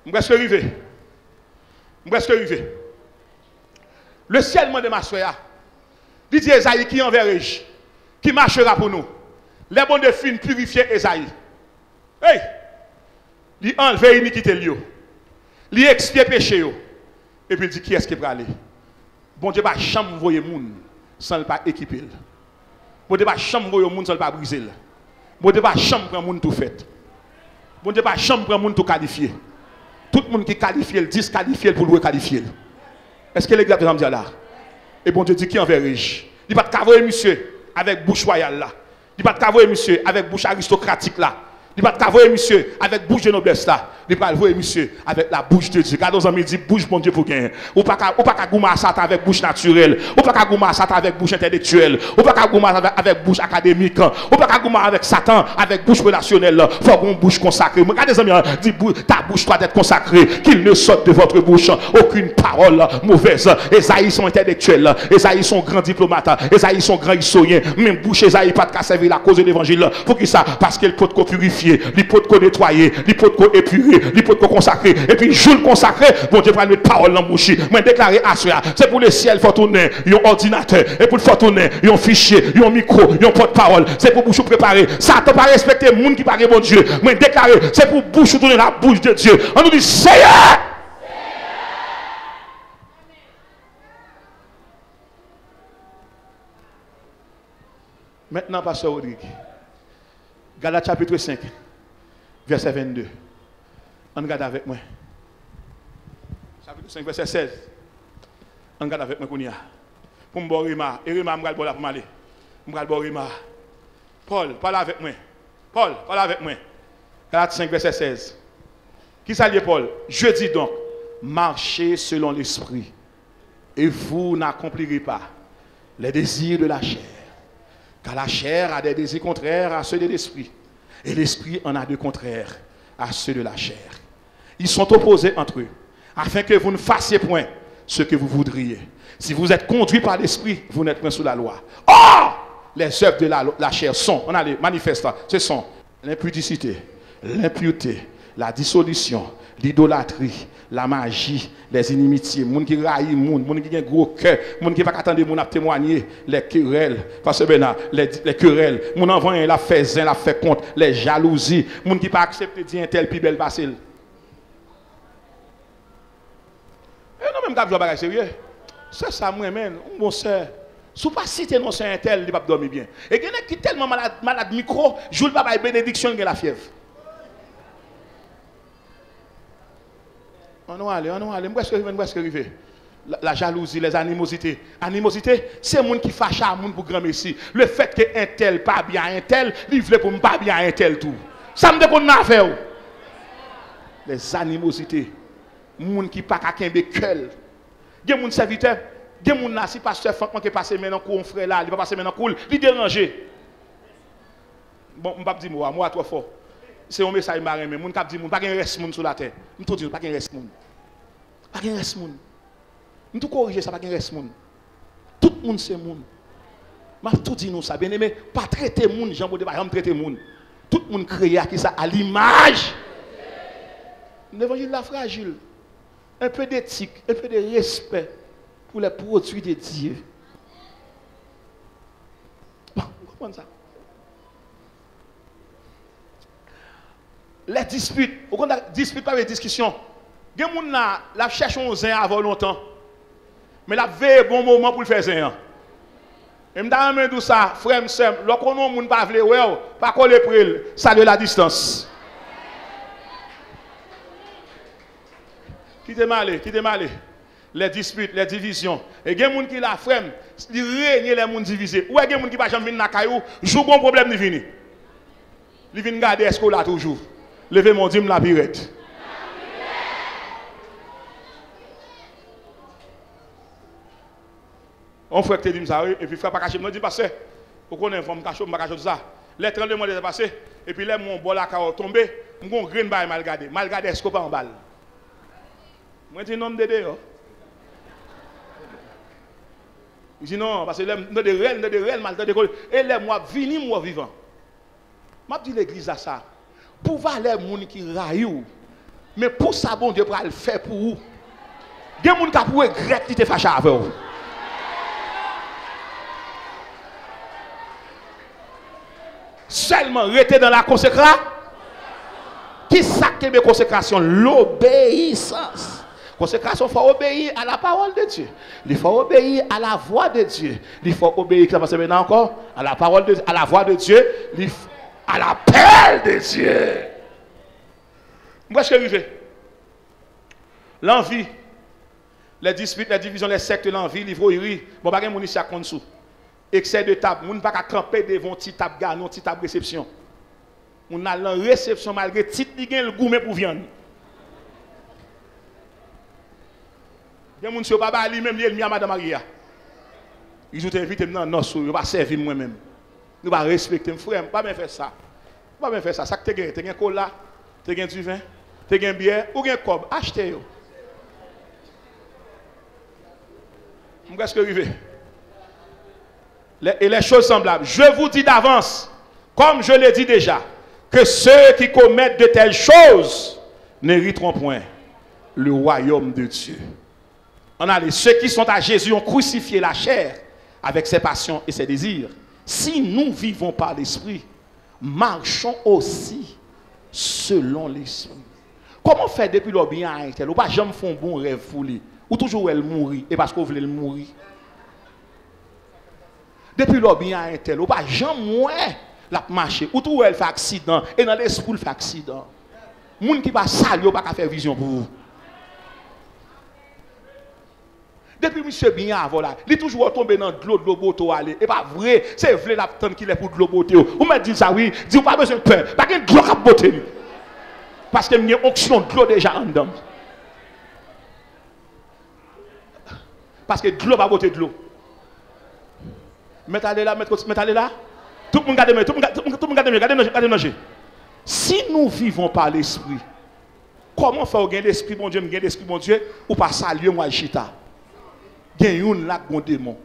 Je suis arrivé. Je suis arrivé. Le ciel de ma soeur, dit Esaïe qui enverrai-je, qui marchera pour nous. Les bons de fin purifier Esaïe. Hey! Il enlève l'iniquité, il expie péché. Et puis il dit qui est-ce qui peut aller? Bon Dieu, pas chambre envoyer moun sans le pas équiper. Bon Dieu, pas chambre envoyer moun sans le pas briser. Bon Dieu, pas chambre prendre moun tout fait. Bon Dieu, pas chambre prendre moun tout qualifié. Tout le monde qui qualifie, le disqualifie pour le qualifier. Est-ce que l'église est là? Et bon Dieu dit qui enverrai-je? Il ne va pas te monsieur avec bouche royale là. Il ne va pas te monsieur avec bouche aristocratique là. Il ne va pas te monsieur avec bouche de noblesse là. Il va te monsieur avec la bouche de Dieu. Quand nos amis disent bouche bon Dieu pour gagner. Ou pas qu'à goumer à Satan avec bouche naturelle. Ou pas qu'à goumer à Satan avec bouche intellectuelle. Ou pas qu'à goumer avec bouche académique. Ou pas qu'à goumer avec Satan avec bouche relationnelle. Il faut une bouche consacrée. Regardez les amis, dit ta bouche doit être consacrée. Qu'il ne sorte de votre bouche aucune parole mauvaise. Esaïe sont intellectuels. Esaïe sont grands diplomates. Esaïe sont grands historiens. Même bouche Esaïe pas de servir la cause de l'évangile. Pour qui ça? Parce qu'elle peut purifier. Il peut nettoyer, il peut épurer, il peut consacrer. Et puis, jour consacré, bon Dieu va mettre parole dans la bouche. Moi, déclarer à cela, c'est pour le ciel, il faut tourner un ordinateur. Et pour le faire tourner, un fichier, un micro, un porte-parole. C'est pour bouche préparer. Ça ne pas respecter le monde qui parle bon Dieu. Moi, déclarer, c'est pour bouche tourner la bouche de Dieu. On nous dit, Seigneur! Maintenant, Pasteur Rodrigue. Galates chapitre 5, verset 22. On regarde avec moi. Chapitre 5, verset 16. On regarde avec moi. Pour me boire Rima. Et Rima, je vais boire pour m'aller. Je vais boire Rima. Paul, parle avec moi. Paul, parle avec moi. Galates 5, verset 16. Qui s'allie Paul? Je dis donc, marchez selon l'esprit. Et vous n'accomplirez pas les désirs de la chair. Car la chair a des désirs contraires à ceux de l'esprit. Et l'esprit en a de contraires à ceux de la chair. Ils sont opposés entre eux, afin que vous ne fassiez point ce que vous voudriez. Si vous êtes conduit par l'esprit, vous n'êtes point sous la loi. Or, les œuvres de la chair sont, on a les manifestants, ce sont l'impudicité, l'impureté, la dissolution, l'idolâtrie, la magie, les inimitiés, les gens qui raillent, les gens qui ont un gros cœur, les gens qui ne pas attendre les gens à témoigner, les querelles, parce que les querelles, les gens envoient la fait zin, la fait compte, les jalousies, les gens qui ne pas accepter de dire un tel plus belle passé. Non, même quand je sérieux, c'est ça, moi-même, mon soeur. Si vous ne pas citer non, c'est un tel, il ne va pas dormir bien. Et il y en a qui sont tellement malade micro, je ne vais pas bénédiction, il y a la fièvre. On va aller, presque arrivé. La jalousie, les animosités. Animosité, c'est les gens qui fâchent à monde pour grand messie. Le fait que un tel pas bien un tel, il veut pour pas bien un tel tout. Ça me dépend de ma affaire. Les animosités. Les gens qui pas qu'à kembe keul. Il y a des serviteurs, il y a des gens si pasteur Franck qui passe maintenant con frère là, il va passer maintenant cool, il déranger. Bon, on va pas dire moi trop fort. C'est un message marin, mais les gens qui disent pas qu'il reste sur la terre. Je ne dis pas qu'il reste moun. Pas qu'il reste moun. Je ne corriger ça, pas qu'il reste moun. Tout le monde c'est moun. Je tout dit nous ça, bien aimé, pas traiter moun, Jean Baudé, pas traiter moun. Tout le monde créé à qui ça à l'image. l'évangile là fragile. Un peu d'éthique, un peu de respect pour les produits de Dieu. Bon, vous comprenez ça? Les disputes, vous comprenez, dispute pas les discussions. Il y a des gens qui cherchent un zin avant longtemps. Mais la veille bon moment pour le faire zin. Et je me dis ça, frère, lorsque on ne pas vle, pas coller pour elle, ça de la distance. Qui te malé, qui te malé. Les disputes, les divisions. Et il y a des gens qui la frère, ils règnent les gens divisés. Ou il y a des gens qui ne sont pas venir dans la caillou, joue bon problème de venir. Ils viennent garder est-ce qu'on l'a toujours. Levez mon dîme la pirette. On fait que tu dis ça, et puis frère pas cacher, me dit parce que vous connaissez forme cachot, pas cacher ça. Les 32 mois est passé et puis là mon bol à carotte tombé, mon grain bail mal gardé est-ce qu'on pas en balle. Moi dis non de dehors. Il dit non parce que les de réel mal de et les moi vini moi vivant. M'a dit l'église à ça. Pour voir les gens qui raillent, mais pour ça bon Dieu pour le faire pour vous. Il y a des gens qui pour regret qui te fâché avec vous. Seulement rester dans la consécration. Qui s'active de consécration? L'obéissance. Consécration, il faut obéir à la parole de Dieu. Il faut obéir à la voix de Dieu. Il faut obéir, ça passe maintenant encore, à la parole de Dieu, à la voix de Dieu, à l'appel de Dieu. Où est-ce que vous vivez? L'envie, les disputes, les divisions, les sectes, l'envie, l'ivroïrie. Bon, pas de monde ici à compte sous. Excès de table, moun pas qu'à camper devant petit table ganon, petit table réception. On a la réception malgré petit li gen le gourmet pour viande. Gen moun si pas ba li même li mi à madame Maria. Ils ont invité dans nos sou, yo pas servir moi même. Nous pas respecter mon frère, pas bien faire ça. Pas bien faire ça, ça que tu gen cola, tu gen du vin, tu gen bière ou gen cob, achetez yo. Qu'est-ce que arrivé? Et les choses semblables. Je vous dis d'avance, comme je l'ai dit déjà, que ceux qui commettent de telles choses n'hériteront point le royaume de Dieu. On a les ceux qui sont à Jésus ont crucifié la chair avec ses passions et ses désirs. Si nous vivons par l'esprit, marchons aussi selon l'esprit. Comment faire depuis le bien à un tel? Ou pas jamais font bon rêve foulé, ou toujours elle mourir et parce qu'on voulait le mourir. Depuis le bien à un tel, ou pas jamais la marcher, ou tout elle fait accident et dans l'esprit elle fait accident. Moun qui va saluer pas faire vision pour vous. Depuis monsieur bien avant là, il est toujours tombé dans de l'eau boto aller. Et pas vrai, c'est vrai la tante qui est pour de l'eau boto. Ou me dit ça oui, dit pas besoin de peur, pas de l'eau cap boté. Parce que il y a une onction de l'eau déjà en dedans. Parce que de l'eau pas boté de l'eau. Mettez là, mettez là. Tout le monde regarde, tout le monde regarde. Si nous vivons par l'esprit, comment faire gagner l'esprit bon Dieu, gagner l'esprit bon Dieu ou pas saluer moi chita? Gagner une là bon démon.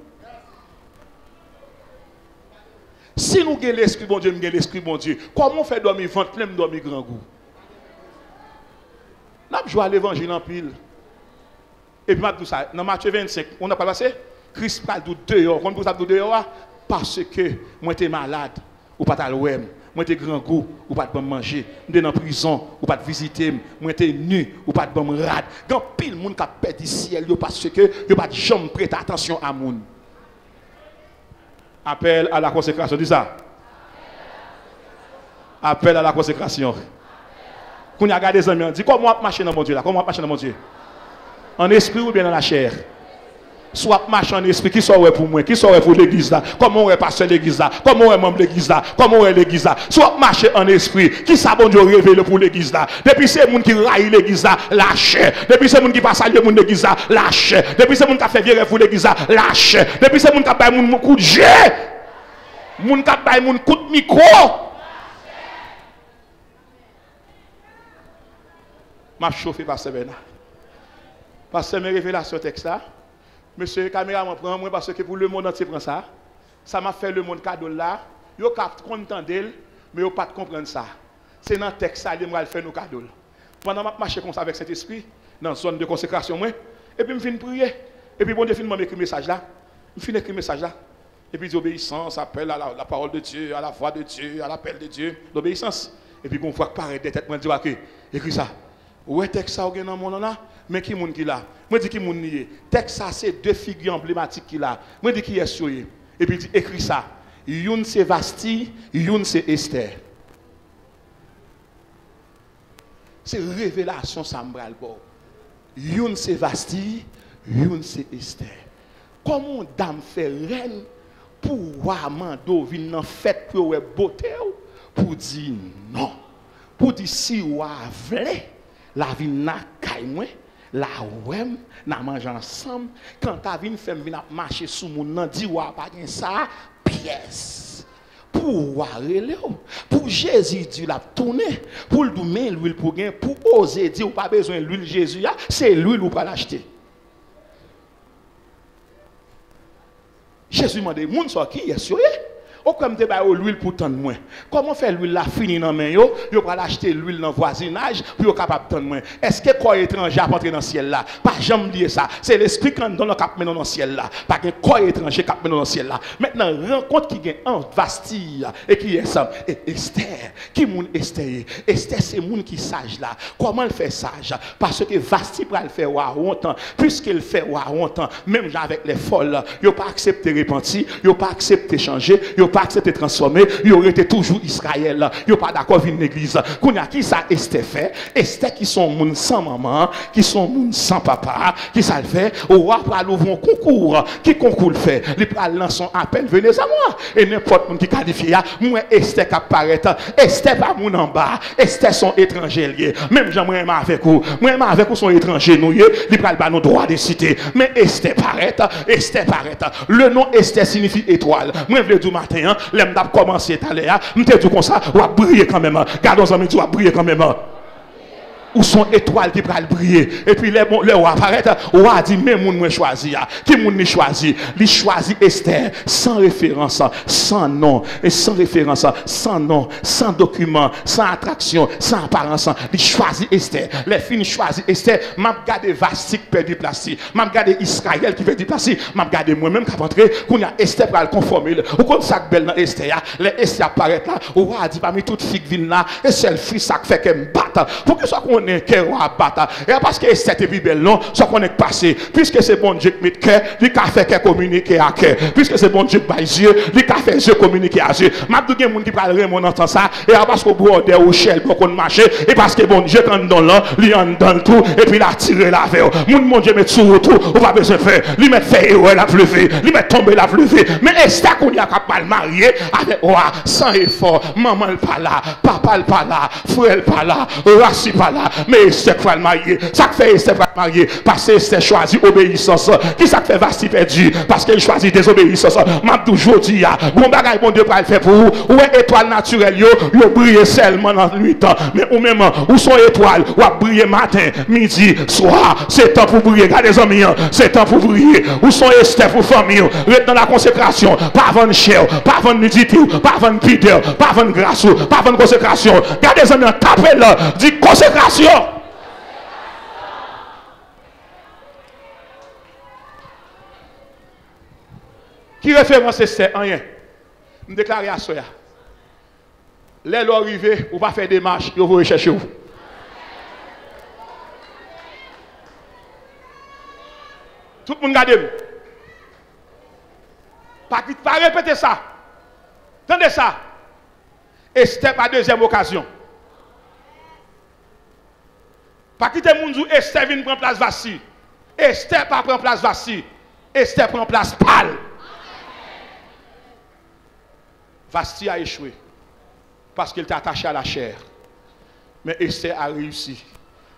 Si nous gagnons l'esprit bon Dieu, gagner l'esprit bon Dieu, comment faire dormir ventre plein dormir grand goût? N'a pas joué à l'évangile en pile. Et puis tout ça, dans Matthieu 25, on n'a pas passé Christ parle de dehors. Quand vous avez de dehors, parce que moi j'étais malade, ou pas à l'ouem, moi j'étais grand goût, ou pas de manger, j'étais en prison, ou pas de visiter, moi j'étais nu, ou pas de me rad. Quand pile monde qui perd du ciel, parce que yo pas de jamais prêter attention à moun. Appel à la consécration, dis ça. Appel à la consécration. Quand on regarde les amis, on dit comment marcher dans mon Dieu là, comment marcher dans mon Dieu? En esprit ou bien dans la chair? Soit marche en esprit, qui soit pour moi, qui soit pour l'église là, comment on est pasteur l'église là, comment on est membre l'église là, comment on est l'église là, soit marcher en esprit, qui ça bon Dieu révèle pour l'église là, depuis ces gens qui raillent l'église là, lâche, depuis ces gens qui passent à l'église là, lâche, depuis ces gens qui fait virer pour l'église là, lâche, depuis ces gens qui baillent mon coup de jet, mon qui baillent mon coup de micro. M'a chauffé par ce Bernard. Parce que mes révélations texte là. Monsieur le caméraman prend moi parce que pour le monde entier prend ça. Ça m'a fait le monde cadeau là. Yo cap content d'elle, mais yo pas comprendre ça. C'est dans le texte ça, il va faire nos cadeaux. Pendant que je marche comme ça avec cet esprit, dans la zone de consécration, et puis je finis prier. Et puis bon Dieu finit m'écrire message là. Je finis écrire message là. Et puis obéissance, appel à la parole de Dieu, à la voix de Dieu, à l'appel de Dieu, l'obéissance. Et puis on voit que paraît des têtes, moi je dis ok, écris ça. Ouais, texte ça dans mon là, mais qui moun qui là? Moi dis qui moun nié. Texte ça c'est deux figures emblématiques qui là. Moi dis qui est sur. Et puis dit écris ça. Youn c'est Vasti, Youn c'est Esther. C'est révélation ça m'bral bon. Youn c'est Vasti, Youn c'est Esther. Comment dame fait reine pour voir mando vinn en fête pour beauté pour dire non. Pour dire si wa vle la vie na kay moi la ouem na manger ensemble quand ta vinn fait vinn marcher sous moun nan di wa pas gen ça pièce. Pour pour Jésus dit la tourner pour le donner l'huile pour gain pour oser dire ou pas besoin l'huile Jésus c'est l'huile ou pas l'acheter. Jésus m'a dit moun so qui est sûr ou comme te ba l'huile pour tendre moins. Comment faire l'huile la fini dans main yo va l'acheter l'huile dans voisinage pour yo capable tendre moins. Est-ce que corps étranger a entrer dans le ciel là? Pas jamais dire ça. C'est l'esprit qui dans le cap dans le ciel là. Pas que corps étranger cap dans le ciel là. Maintenant rencontre qui gagne en Vastille et qui est ça et Esther. Qui moun Esther? Esther c'est moun qui sage là. Comment elle fait sage? Parce que Vastille va le faire wa longtemps. Puisqu'il fait wa longtemps même avec les folles, yo pas accepter repentir, yo pas accepter changer, yo pas accepté transformer, il aurait été toujours Israël. Il pas d'accord avec l'église. Qu'on a qui ça Esther fait? Esther qui sont moun sans maman, qui sont moun sans papa, qui ça le fait? Au roi pour l'ouvrir un concours. Qui concours le fait? Il pral lancer un appel, venez à moi. Et n'importe moun qui qualifie, moi Esther qui apparaît. Esther pas moun en bas. Esther sont étrangers liés. Même Jean moi avec vous. Moi avec vous sont étrangers nous. Il pral ba nos droits de cité. Mais Esther paraît. Esther paraît. Le nom Esther signifie étoile. Moi je veux dire matin. L'aime d'ap commencer à l'air, m'te tout comme ça, ou à briller quand même. Gardons amis, tu vas briller quand même. Ou son étoile qui va briller. Et puis les rois apparaît, ou a dit mais moun choisi. Qui moun ni choisi? Il choisit Esther sans référence, sans nom et sans référence, sans nom, sans document, sans attraction, sans apparence. Il choisit Esther. Les filles choisit Esther. M'a regardé Vastique perdu place. M'a regardé Israël qui perdu place. M'a regardé moi-même qui rentré qu'on a Esther pour le conformer. Ou comme ça belle dans Esther, les Esther apparaît là, ou a dit parmi toutes filles viennent là et seul fils ça fait qu'elle me batte. Pour que soit qu'on ait cœur à battre. Et parce que cette est belle non, soit qu'on est passé. Puisque c'est bon Dieu qui met cœur, lui qui a fait cœur communiquer à cœur. Puisque c'est bon Dieu qui baille yeux, lui qui a fait yeux communiquer à yeux. M'a dit monde qui parle mon entend ça et parce qu'au bout de au chel pour qu'on marche et parce que bon Dieu quand dans là, lui en donne tout et puis il a tiré la verre. Mon Dieu met sur tout, on va besoin faire. Lui met faire ouais la pleuver, lui met tomber la pleuver. Mais Esther qu'on y a capable marié avec roi sans effort, maman elle pas là, papa elle pas là, frère elle pas là, raci pas là. Mais Esther va le marier. Ça fait Esther va le marier parce que Esther choisit obéissance. Qui ça fait Vasti perdu? Parce qu'elle choisit désobéissance. M'a toujours dit, bon bagay bon Dieu va le faire pour vous. Ou est étoile naturelle, yo brille seulement dans 8 ans. Mais ou même, où sont étoiles, ou a briller matin, midi, soir. C'est temps pour briller. Regardez les amis, c'est temps pour briller. Où sont Esther pour famille? Reste dans la consécration. Pas avant chair, pas avant nudité, pas avant pudeur, pas avant grâce, pas avant consécration. Regardez les amis, tapez là, dit consécration. Qui référence c'est rien. Je déclare à cela. Les lois arrivés, ou pas faire des marches, vous vous chercher où. Tout le monde regarde. Pas répéter ça. Attendez ça. Et c'était pas deuxième occasion. Pas quitter moun jou Esther vient prendre place Vasti. Esther pas prend place Vasti. Esther prend place Pal. Vasti a échoué parce qu'il est attaché à la chair. Mais Esther a réussi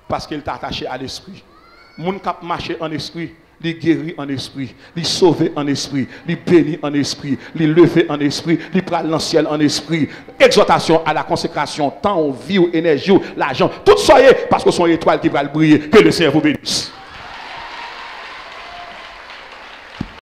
parce qu'il est attaché à l'esprit. Moun kap marché en esprit, il guérit en esprit, il sauvé en esprit, il bénit en esprit, il levé en esprit, il prend dans le ciel en esprit. Exhortation à la consécration, temps, vie, énergie, l'argent, tout soyez parce que son étoile qui va briller. Que le Seigneur vous bénisse.